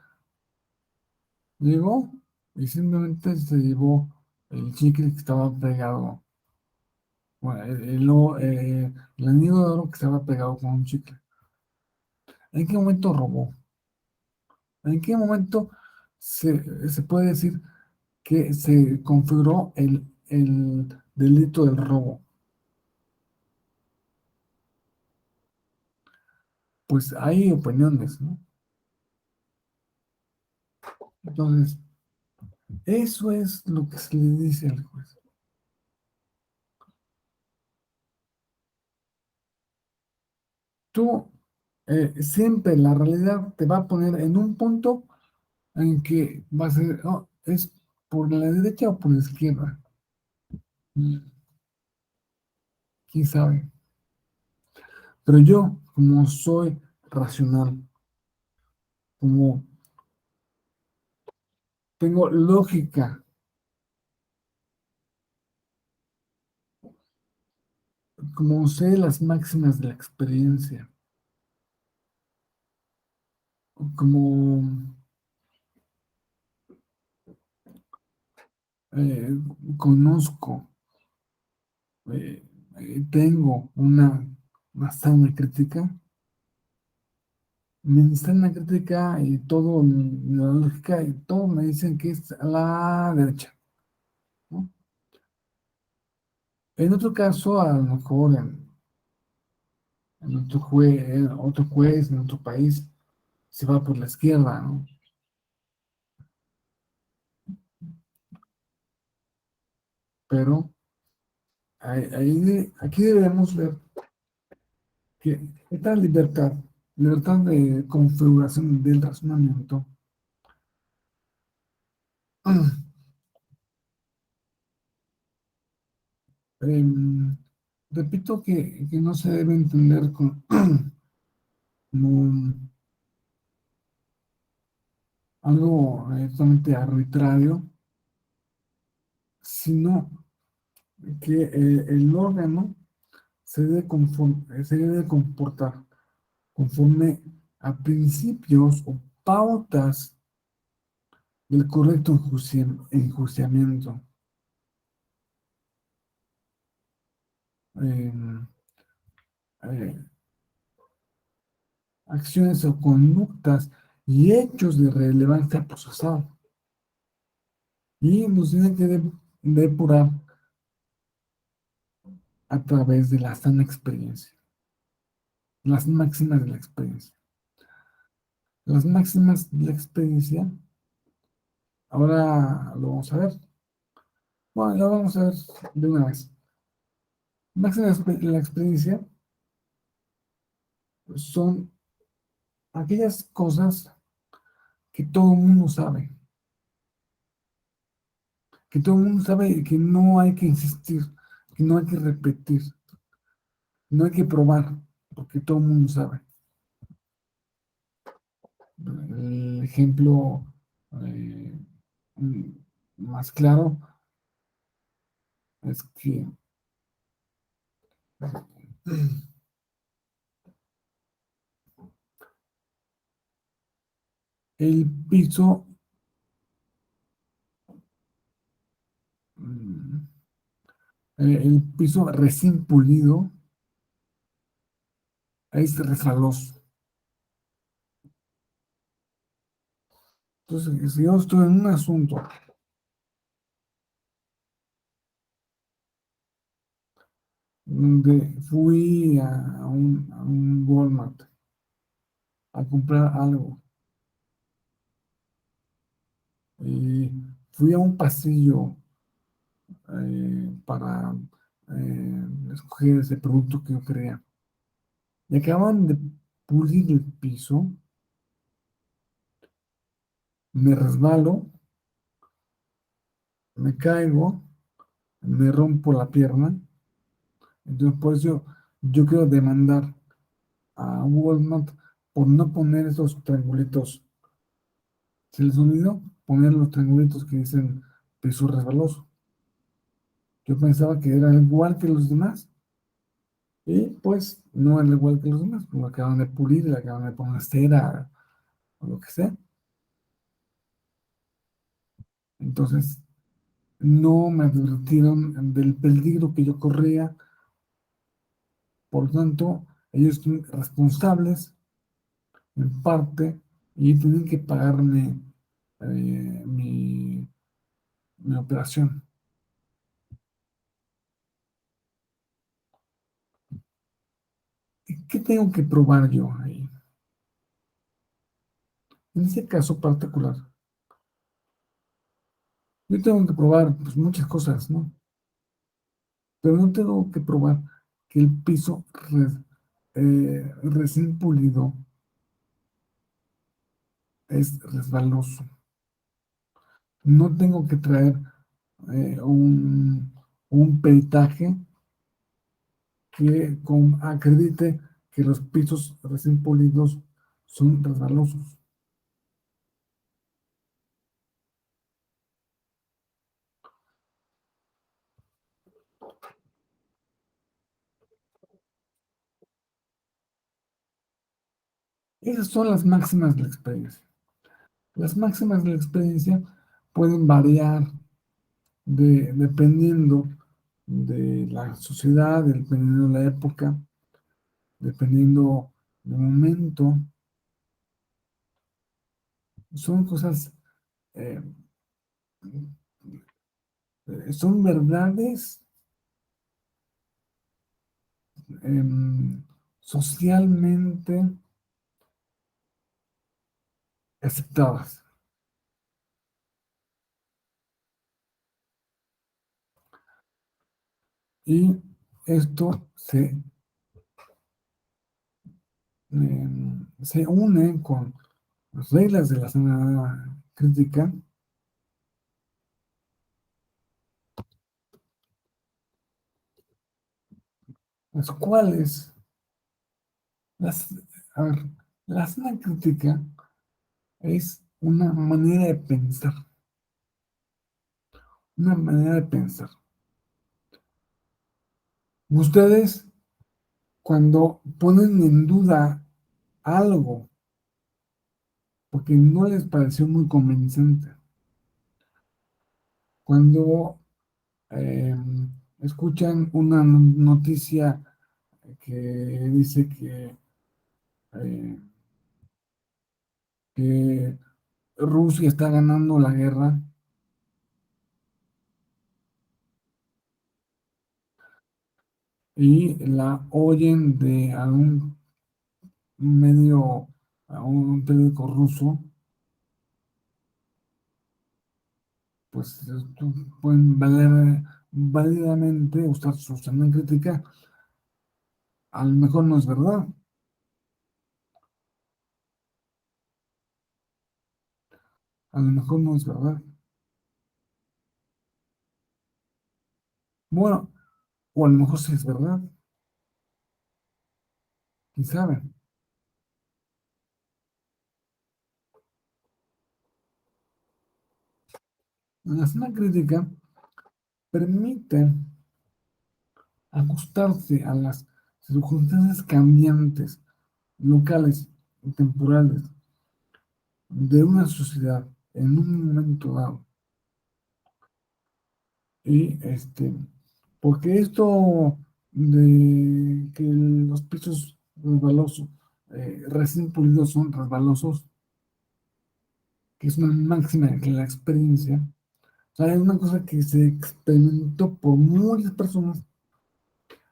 llegó y simplemente se llevó el chicle que estaba pegado, bueno, el anillo de oro que estaba pegado con un chicle. ¿En qué momento robó? ¿En qué momento se puede decir que se configuró el delito del robo? Pues hay opiniones, ¿no? Entonces, eso es lo que se le dice al juez. Tú, siempre la realidad te va a poner en un punto en que va a ser, oh, es por la derecha o por la izquierda. Mm, ¿Quién sabe? Pero yo, como soy racional, como tengo lógica, como sé las máximas de la experiencia, como eh, conozco, eh, tengo una sana crítica, mi sana crítica y todo, la lógica y todo me dicen que es a la derecha, ¿no? En otro caso, a lo mejor en otro juez, en otro país, se va por la izquierda, ¿no? Pero aquí debemos ver que esta libertad de configuración del razonamiento, em, repito que no se debe entender como algo totalmente arbitrario, sino que el órgano se debe comportar conforme a principios o pautas del correcto enjuiciamiento. em, eh, Acciones o conductas y hechos de relevancia procesal. Y nos tiene que depurar a través de la sana experiencia, las máximas de la experiencia. Las máximas de la experiencia, ahora lo vamos a ver. Bueno, lo vamos a ver de una vez. Máximas de la experiencia son aquellas cosas que todo el mundo sabe, que todo el mundo sabe y que no hay que insistir, que no hay que repetir, no hay que probar, porque todo el mundo sabe. El ejemplo eh, mm, más claro es que el piso, mm, el piso recién pulido es resbaloso. Entonces, si yo estoy en un asunto donde fui a un Walmart a comprar algo y fui a un pasillo para escoger ese producto que yo quería. Y acaban de pulir el piso, me resbalo, me caigo, me rompo la pierna. Entonces, por eso yo quiero demandar a Walmart por no poner esos triangulitos. Se les olvidó poner los triangulitos que dicen piso resbaloso. Yo pensaba que era igual que los demás. Y pues no era igual que los demás. Lo acaban de pulir, le acaban de poner cera o lo que sea. Entonces, no me advirtieron del peligro que yo corría. Por tanto, ellos son responsables en parte y tienen que pagarme mi operación. ¿Qué tengo que probar yo ahí? En ese caso particular, yo tengo que probar pues, muchas cosas, ¿no? Pero no tengo que probar que el piso recién pulido es resbaloso. No tengo que traer un peritaje que acredite que los pisos recién pulidos son resbalosos. Esas son las máximas de la experiencia. Las máximas de la experiencia pueden variar dependiendo de la sociedad, dependiendo de la época, dependiendo del momento. Son cosas, eh, son verdades socialmente aceptadas. Y esto se une con las reglas de la sana crítica, las cuales, las, a ver, la sana crítica es una manera de pensar. Ustedes, cuando ponen en duda algo, porque no les pareció muy convincente, cuando eh, escuchan una noticia que dice eh, que Rusia está ganando la guerra y la oyen de algún medio, a un periódico ruso, pues pueden válidamente usar su sana crítica. A lo mejor no es verdad, a lo mejor no es verdad. Bueno, o a lo mejor sí es verdad, quién sabe. La sana crítica permite ajustarse a las circunstancias cambiantes, locales y temporales de una sociedad en un momento dado. Y porque esto de que los pisos resbalosos, recién pulidos son resbalosos, que es una máxima de la experiencia, o sea, es una cosa que se experimentó por muchas personas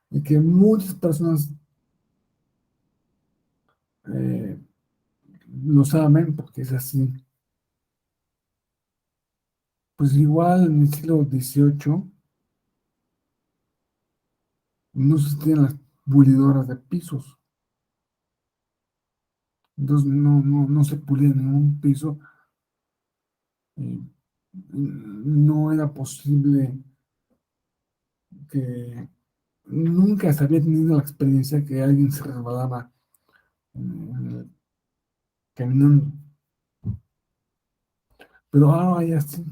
y que muchas personas eh, lo saben porque es así. Pues igual en el siglo XVIII no existían las pulidoras de pisos, entonces no se pulía ningún piso, eh, no era posible que nunca se había tenido la experiencia que alguien se resbalaba caminando, pero ahora ya sí,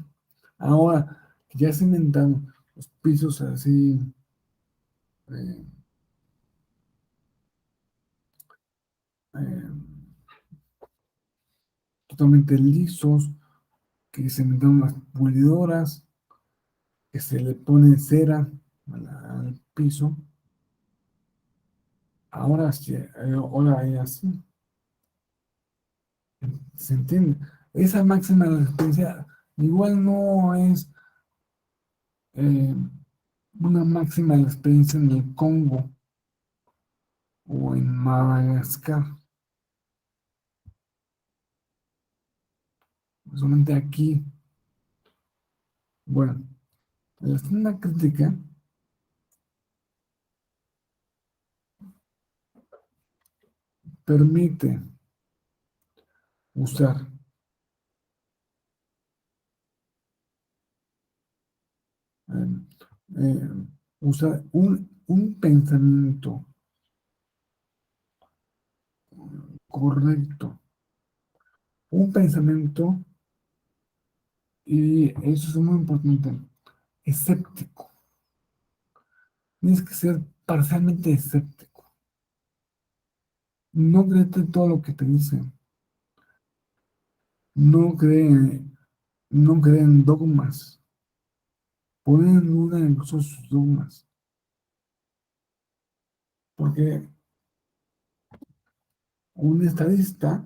ahora que ya se inventaron los pisos así eh, eh, totalmente lisos, que se inventaron las pulidoras, que se le pone cera al piso. Ahora sí, ahora es así, ¿se entiende? Esa máxima resistencia igual no es eh, una máxima de la experiencia en el Congo o en Madagascar, solamente aquí. Bueno, la escena crítica permite usar, eh, usar un pensamiento correcto. Un pensamiento, y eso es muy importante, escéptico. Tienes que ser parcialmente escéptico. No creerte todo lo que te dicen. No cree, no cree en dogmas. Ponen en duda incluso sus dogmas. Porque un estadista,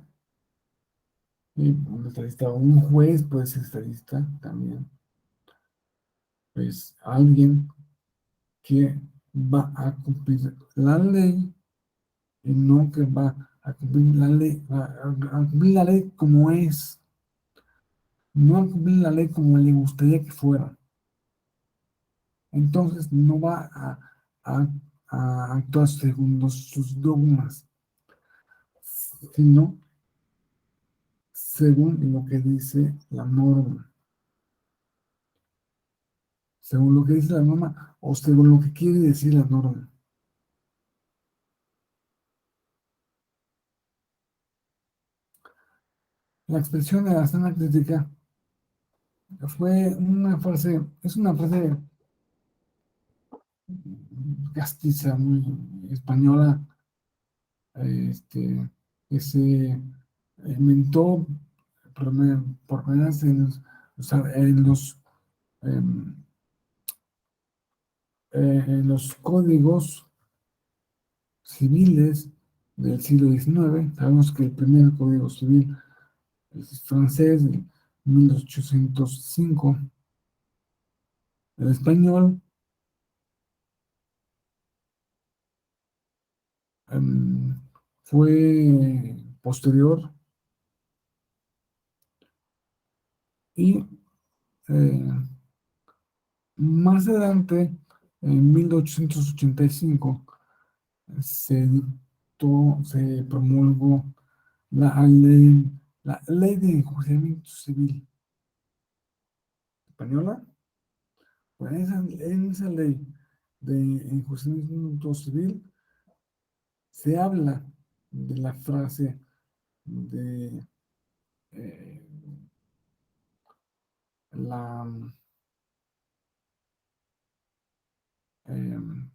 y un estadista, un juez puede ser estadista también, pues alguien que va a cumplir la ley y no que va a cumplir la ley, a cumplir la ley como es, no a cumplir la ley como le gustaría que fuera. Entonces no va a, a actuar según sus dogmas, sino según lo que dice la norma, según lo que dice la norma o según lo que quiere decir la norma. La expresión de la sana crítica fue una frase, es una frase castiza, muy española, este, que se inventó por primera vez em, en los códigos civiles del siglo XIX. Sabemos que el primer código civil es francés, de 1805. El español em, fue posterior y eh, más adelante, en 1885, se promulgó la ley, la ley de enjuiciamiento civil española. Pues en esa ley de enjuiciamiento civil se habla de la frase de eh, la, em,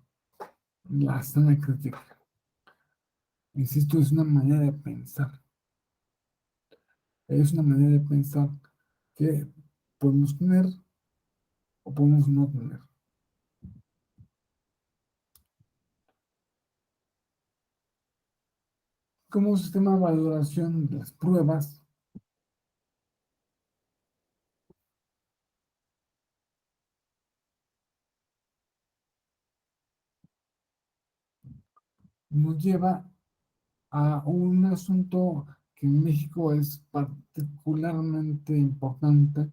la sana crítica. Insisto, es una manera de pensar. Es una manera de pensar que podemos tener o podemos no tener. Como sistema de valoración de las pruebas, nos lleva a un asunto que en México es particularmente importante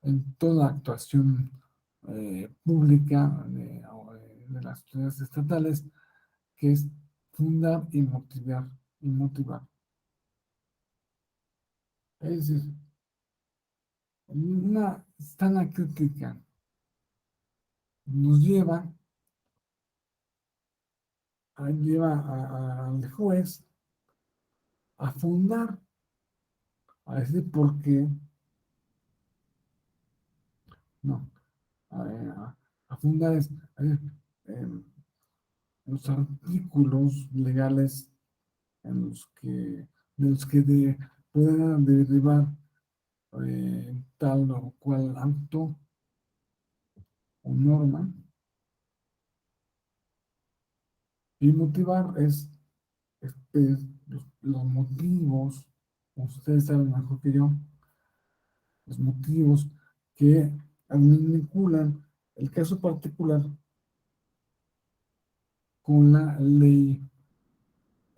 en toda actuación pública de las autoridades estatales, que es fundar y motivar, y motivar. Es decir, una sana crítica nos lleva al juez a fundar, a decir por qué, no, a fundar es, em, los artículos legales en los que, de los que puedan derivar tal o cual acto o norma. Y motivar es los motivos, ustedes saben mejor que yo, los motivos que vinculan el caso particular con la ley,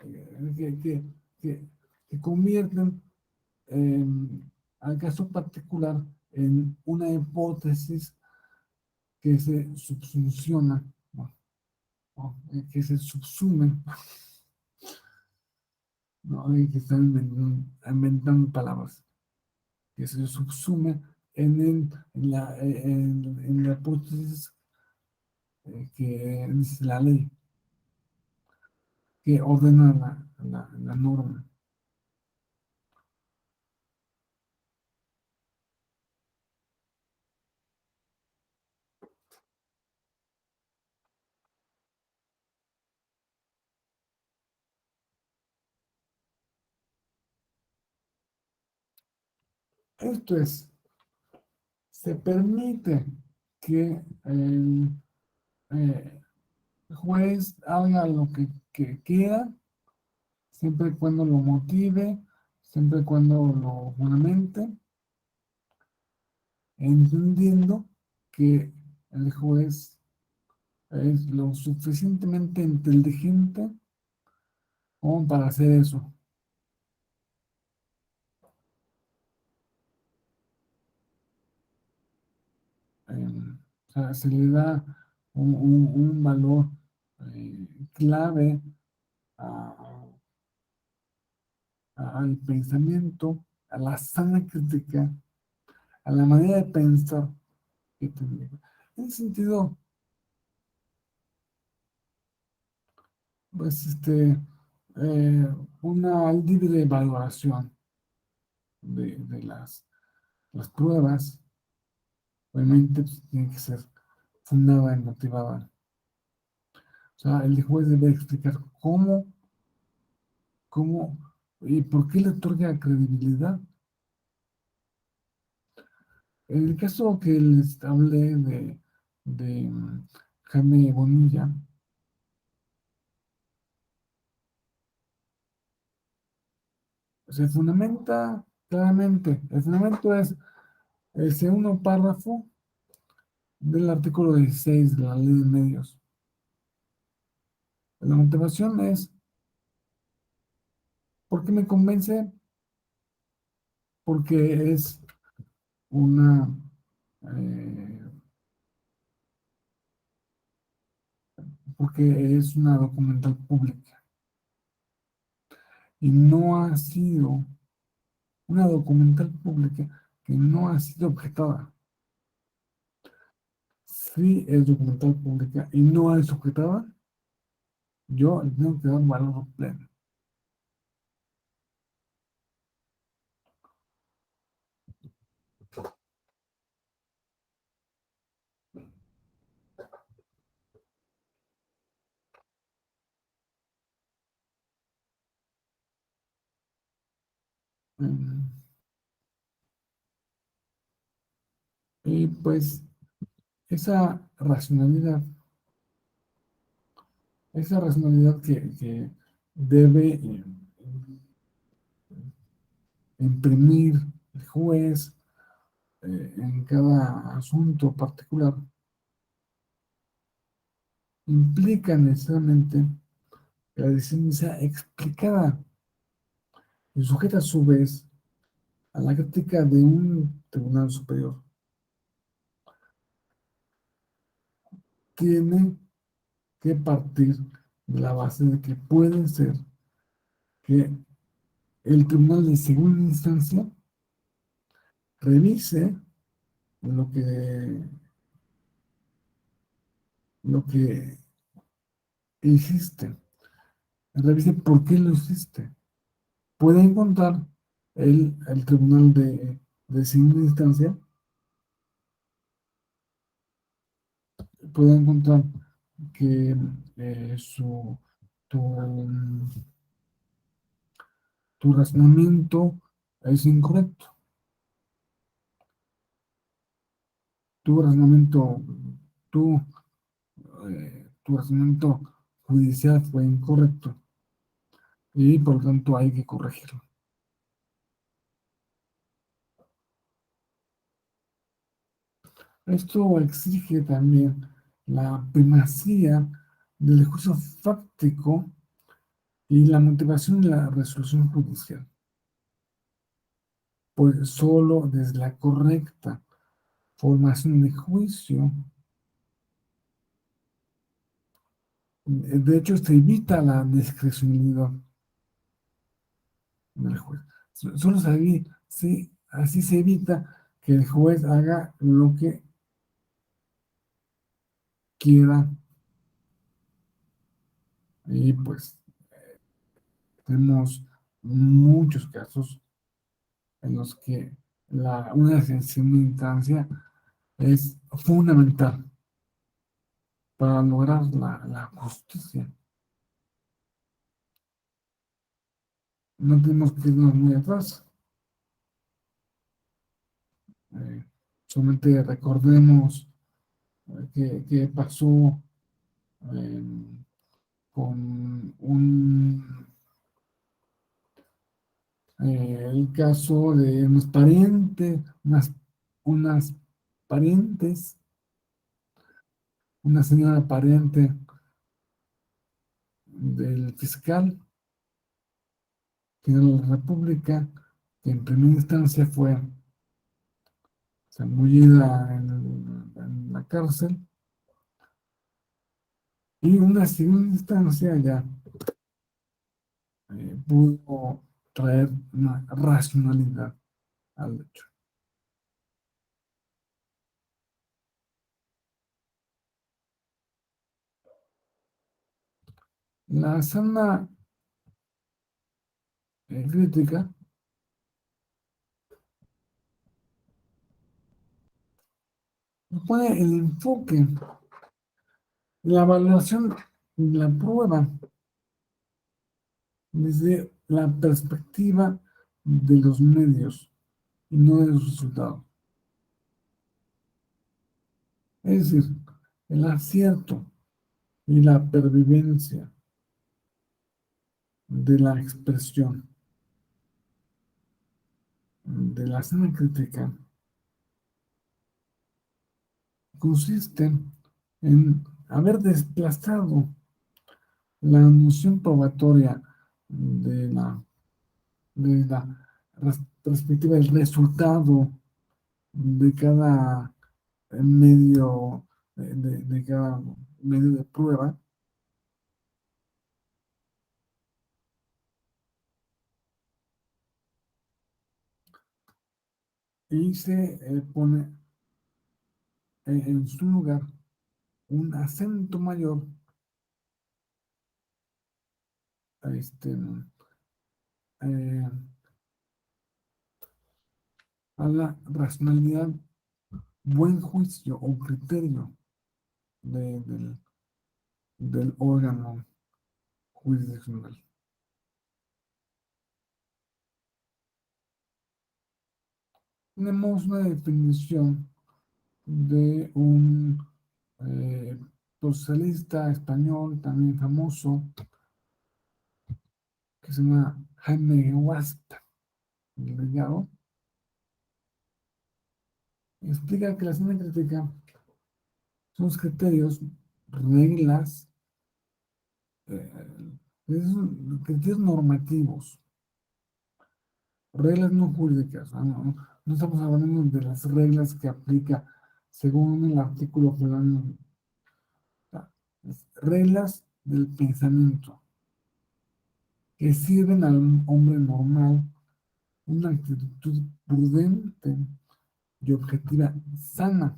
eh, que, que, que, que convierten al caso particular en una hipótesis que se subsume, ¿no? Que se subsume, ¿no? Y que están inventando palabras, que se subsume en la hipótesis que dice la ley, que ordena la norma. Esto es, se permite que el eh, juez haga lo que quiera, siempre y cuando lo motive, siempre y cuando lo fundamente, entendiendo que el juez es lo suficientemente inteligente como para hacer eso. O sea, se le da un valor clave a- al pensamiento, a la sana crítica, a la manera de pensar que tenemos. En ese sentido, pues, eh, una libre valoración de las pruebas, obviamente, pues, tiene que ser fundada y motivada. O sea, el juez debe explicar cómo y por qué le otorga credibilidad. En el caso que les hablé de Jaime Bonilla, se fundamenta claramente. El fundamento es el segundo párrafo del artículo 16 de la ley de medios. La motivación es, ¿por qué me convence? Porque es una, eh, porque es una documental pública y no ha sido una documental pública que no ha sido objetada. Si es documental pública y no es objetada, yo le tengo que dar un valor pleno. Mm, Y pues esa racionalidad, esa racionalidad que debe imprimir el juez en cada asunto particular, implica necesariamente que la decisión sea explicada y sujeta a su vez a la crítica de un tribunal superior. Tiene que partir de la base de que puede ser que el tribunal de segunda instancia revise lo que, lo que hiciste, revise por qué lo hiciste. Puede encontrar el tribunal de segunda instancia, puede encontrar que tu, tu razonamiento es incorrecto. Tu razonamiento, tu, tu razonamiento judicial fue incorrecto y por lo tanto hay que corregirlo. Esto exige también la primacía del juicio fáctico y la motivación de la resolución judicial, pues solo desde la correcta formación de juicio, de hecho, se evita la discrecionalidad del juez. Solo se evita, sí, así se evita que el juez haga lo que quiera y pues Tenemos muchos casos en los que una segunda instancia es fundamental para lograr la justicia. No tenemos que irnos muy atrás. Eh, Solamente recordemos qué pasó eh, con el caso de unas parientes, una señora pariente del fiscal general de la República, que en primera instancia fue zambullida en la cárcel, y una segunda instancia ya pudo traer una racionalidad al hecho. La sana crítica pone el enfoque, la evaluación, la prueba desde la perspectiva de los medios y no de los resultados. Es decir, el acierto y la pervivencia de la expresión de la sana crítica consiste en haber desplazado la noción probatoria de la perspectiva del resultado de cada medio, de cada medio de prueba, y se pone en su lugar un acento mayor a, eh, a la racionalidad, buen juicio o criterio del órgano jurisdiccional. Tenemos una definición de un eh, socialista español también famoso que se llama Jaime Huasta Delgado. Explica que la ciencia crítica son los criterios, reglas, eh, criterios normativos, reglas no jurídicas. No estamos hablando de las reglas que aplica según el artículo fulano. Las reglas del pensamiento que sirven al hombre normal una actitud prudente y objetiva sana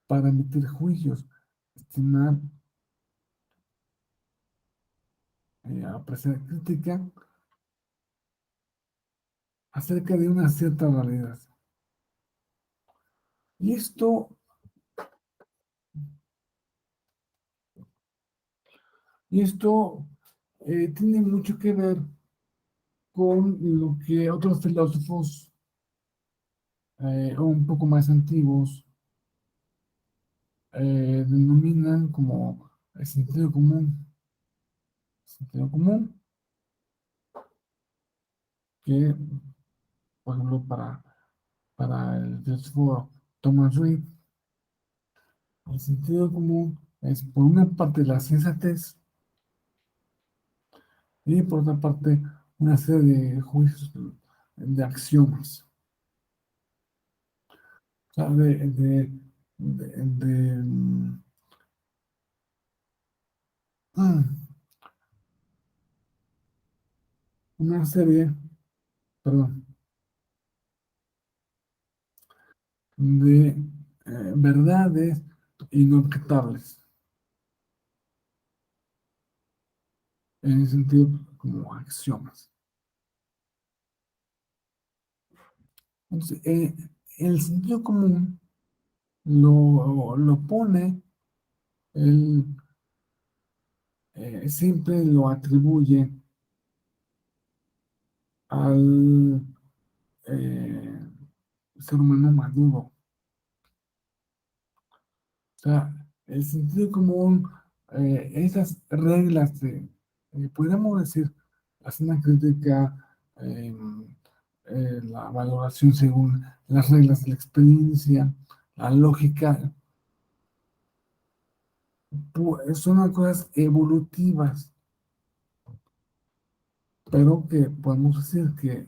para emitir juicios, estimar, apreciar crítica acerca de una cierta realidad. Y esto, y esto tiene mucho que ver con lo que otros filósofos un poco más antiguos denominan como el sentido común. Sentido común, que, por ejemplo, para el filósofo Thomas Reid, el sentido común es, por una parte, la sensatez y, por otra parte, una serie de juicios, de axiomas. O sea, ah, una serie, perdón, de verdades inobjetables. En ese sentido, como axiomas. Entonces, el sentido común lo pone, él siempre lo atribuye al eh, ser humano maduro. O sea, el sentido común, esas reglas de, podríamos decir, hacer una crítica, eh, la valoración según las reglas de la experiencia, la lógica, son cosas evolutivas, pero que podemos decir que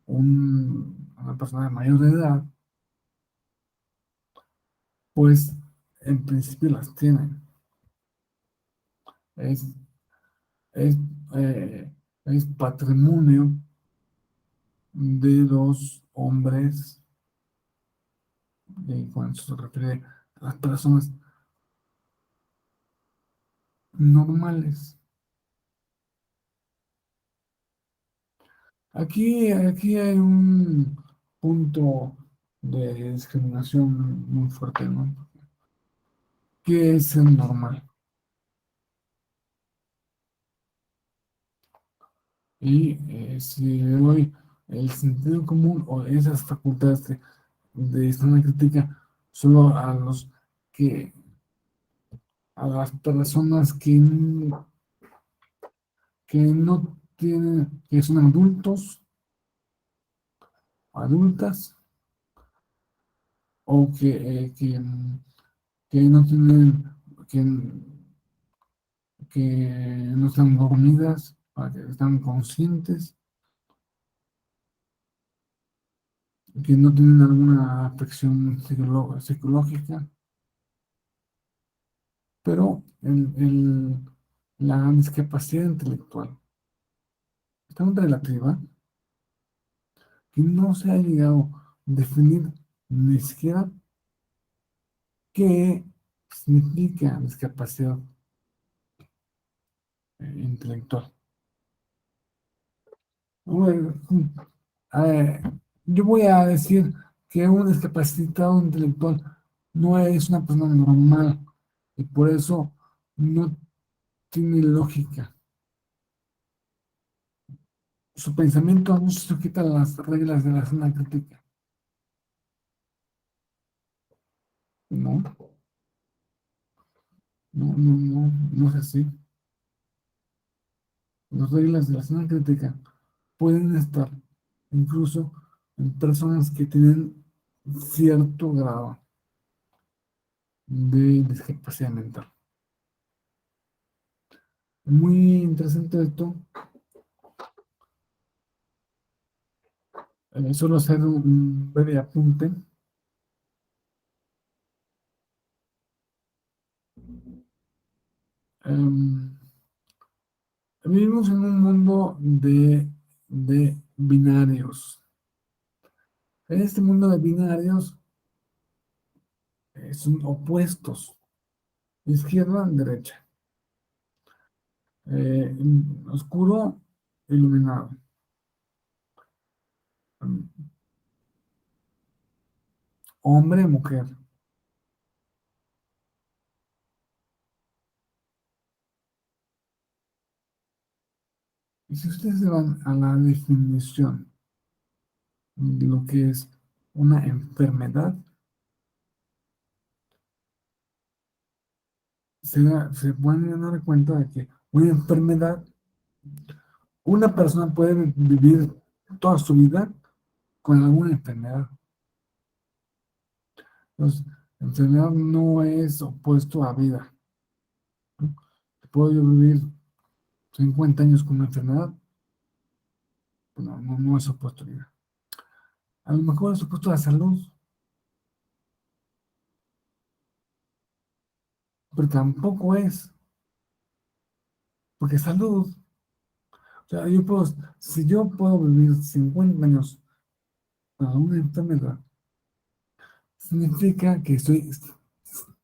una persona de mayor edad, pues en principio las tiene. Es, es, eh, es patrimonio de los hombres, cuando se refiere a las personas normales. Aquí hay un punto de discriminación muy fuerte, ¿no? ¿Qué es el normal? Y si le doy el sentido común o esas facultades de estima crítica solo que, a las personas que no tienen, que son adultas, o que no tienen, que, que no están dormidas, que están conscientes, que no tienen alguna afección psicológica, pero la discapacidad intelectual es tan relativa que no se ha llegado a definir ni siquiera qué significa discapacidad intelectual. Bueno, eh, yo voy a decir que un discapacitado intelectual no es una persona normal y por eso no tiene lógica. Su pensamiento no se sujeta a las reglas de la sana crítica. No, no es así. Las reglas de la sana crítica pueden estar incluso en personas que tienen cierto grado de discapacidad mental. Muy interesante esto. Solo hacer un breve apunte. Em, Vivimos en un mundo de binarios. En este mundo de binarios son opuestos, izquierda, derecha, oscuro, iluminado, em, hombre, mujer. Y si ustedes se van a la definición de lo que es una enfermedad, se pueden dar cuenta de que una enfermedad, una persona puede vivir toda su vida con alguna enfermedad. Entonces, enfermedad no es opuesto a vida, ¿no? Puedo yo vivir 50 años con una enfermedad, pues no es opuesto a vida. A lo mejor es opuesto a la salud, pero tampoco es, porque salud, o sea, si yo puedo vivir 50 años con una enfermedad, significa que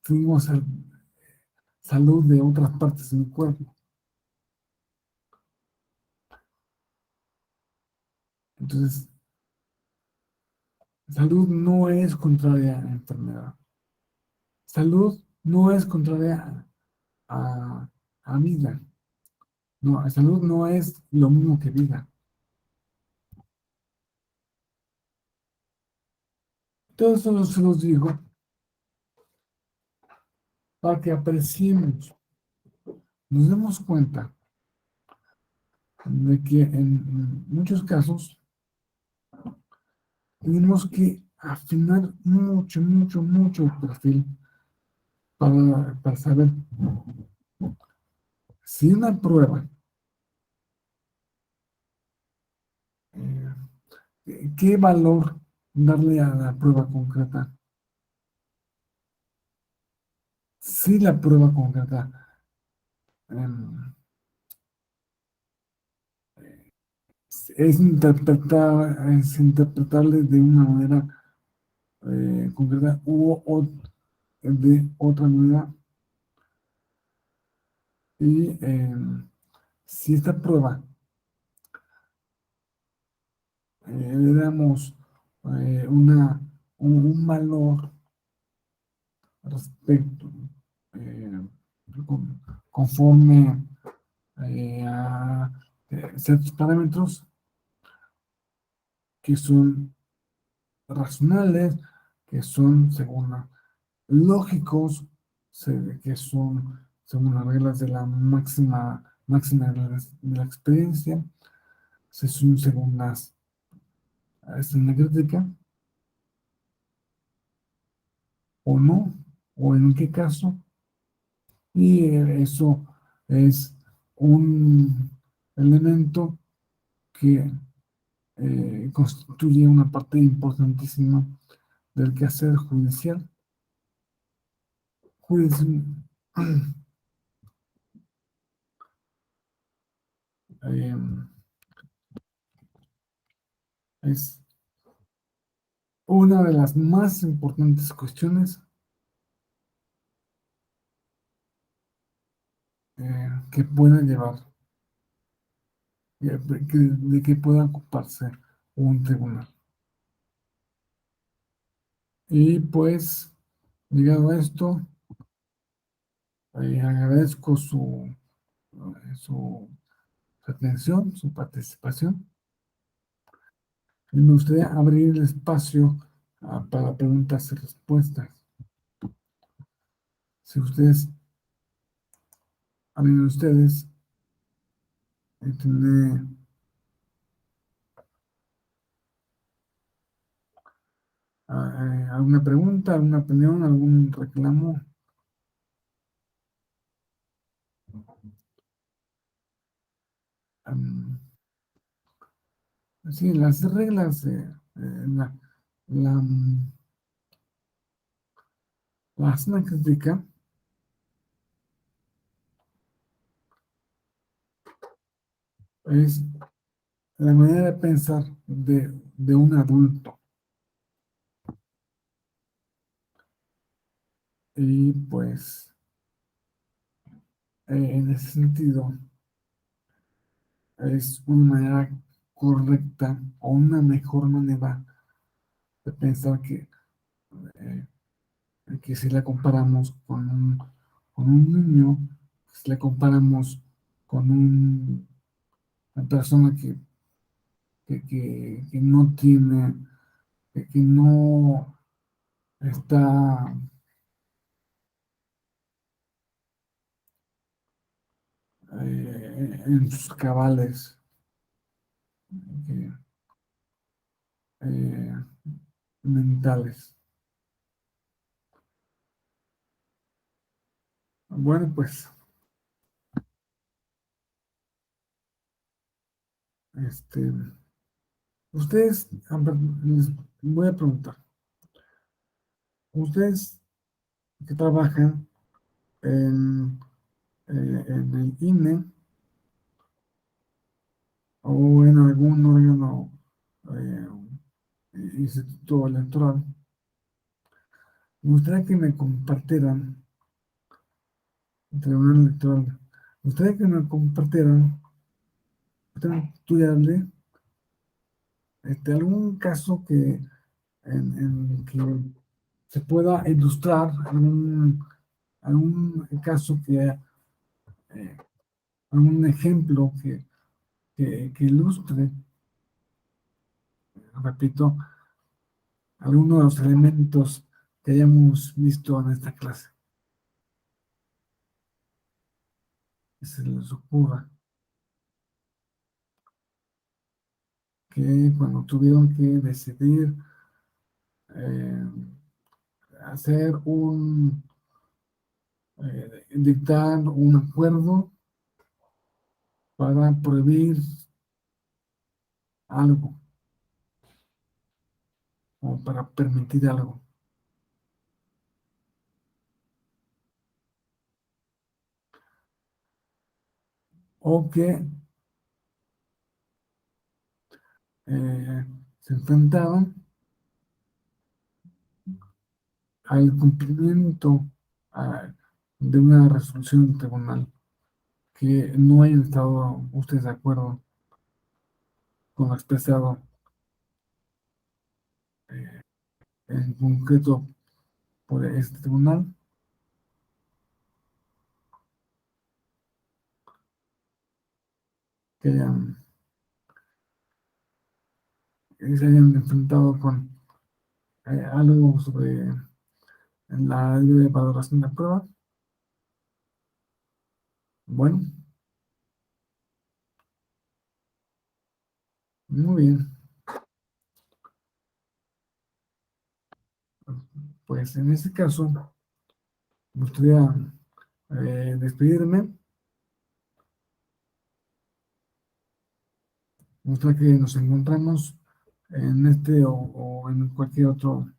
tengo salud de otras partes de mi cuerpo. Entonces, salud no es contraria a enfermedad. Salud no es contraria a vida. No, salud no es lo mismo que vida. Todo eso se los digo para que apreciemos, nos demos cuenta de que en muchos casos tenemos que afinar mucho, mucho, mucho el perfil para saber si una prueba, qué valor darle a la prueba concreta. Si la prueba concreta em, es interpretable de una manera concreta de otra manera, y si esta prueba le damos un valor respecto, eh, conforme a ciertos parámetros que son racionales, que son según lógicos, que son según las reglas de la máxima de la experiencia, se son según las la crítica, o no, o en qué caso, y eso es un elemento que constituye una parte importantísima del quehacer judicial. Judici- eh, es una de las más importantes cuestiones que pueda llevar, de que pueda ocuparse un tribunal. Y pues, llegado a esto, agradezco su atención, su participación, y me gustaría abrir el espacio para preguntas y respuestas. Si ustedes, alguien de ustedes, tiene alguna pregunta, alguna opinión, algún reclamo. am, sí, las reglas, la, la zona crítica es la manera de pensar de un adulto. Y pues, en ese sentido, es una manera correcta o una mejor manera de pensar eh, que si la comparamos con un niño, si la comparamos con una persona que no tiene, que no está en sus cabales, que, eh, mentales. Bueno, pues, este, ustedes, les voy a preguntar, ustedes que trabajan en, en el INE o en algún órgano, instituto electoral, me gustaría que me compartieran, tribunal electoral, me gustaría que me compartieran, tú ya hablé, algún caso en que se pueda ilustrar, algún caso algún ejemplo que ilustre, repito, algunos de los elementos que hayamos visto en esta clase, que se les ocurra, que cuando tuvieron que decidir eh, hacer dictar un acuerdo para prohibir algo o para permitir algo. O que se enfrentaban al cumplimiento de una resolución del tribunal que no hayan estado ustedes de acuerdo con lo expresado en concreto por este tribunal, que se hayan enfrentado con algo sobre la libre valoración de prueba. Bueno, muy bien. Pues en este caso, me gustaría despedirme. Me gustaría que nos encontramos en este o en cualquier otro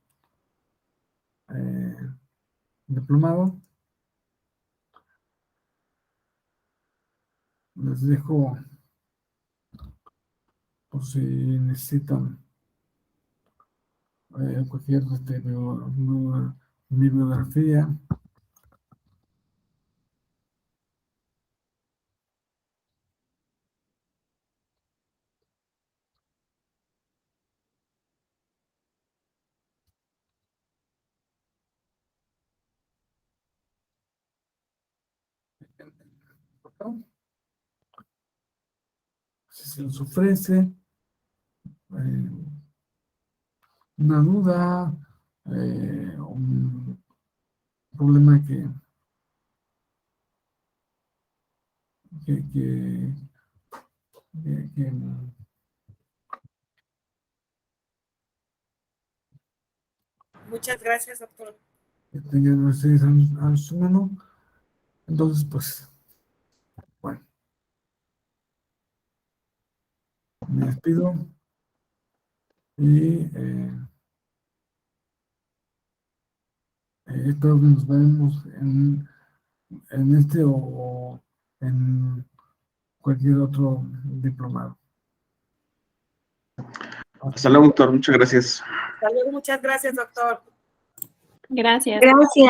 eh, diplomado. Les dejo por si necesitan cualquier bibliografía. Si se les ofrece una duda, un problema que, que, que Muchas gracias, doctor. que tengan ustedes a su mano. Entonces, pues, bueno, me despido y espero que nos veamos en este o en cualquier otro diplomado. Hasta luego, doctor. Muchas gracias. Hasta luego, muchas gracias, doctor. Gracias. Gracias.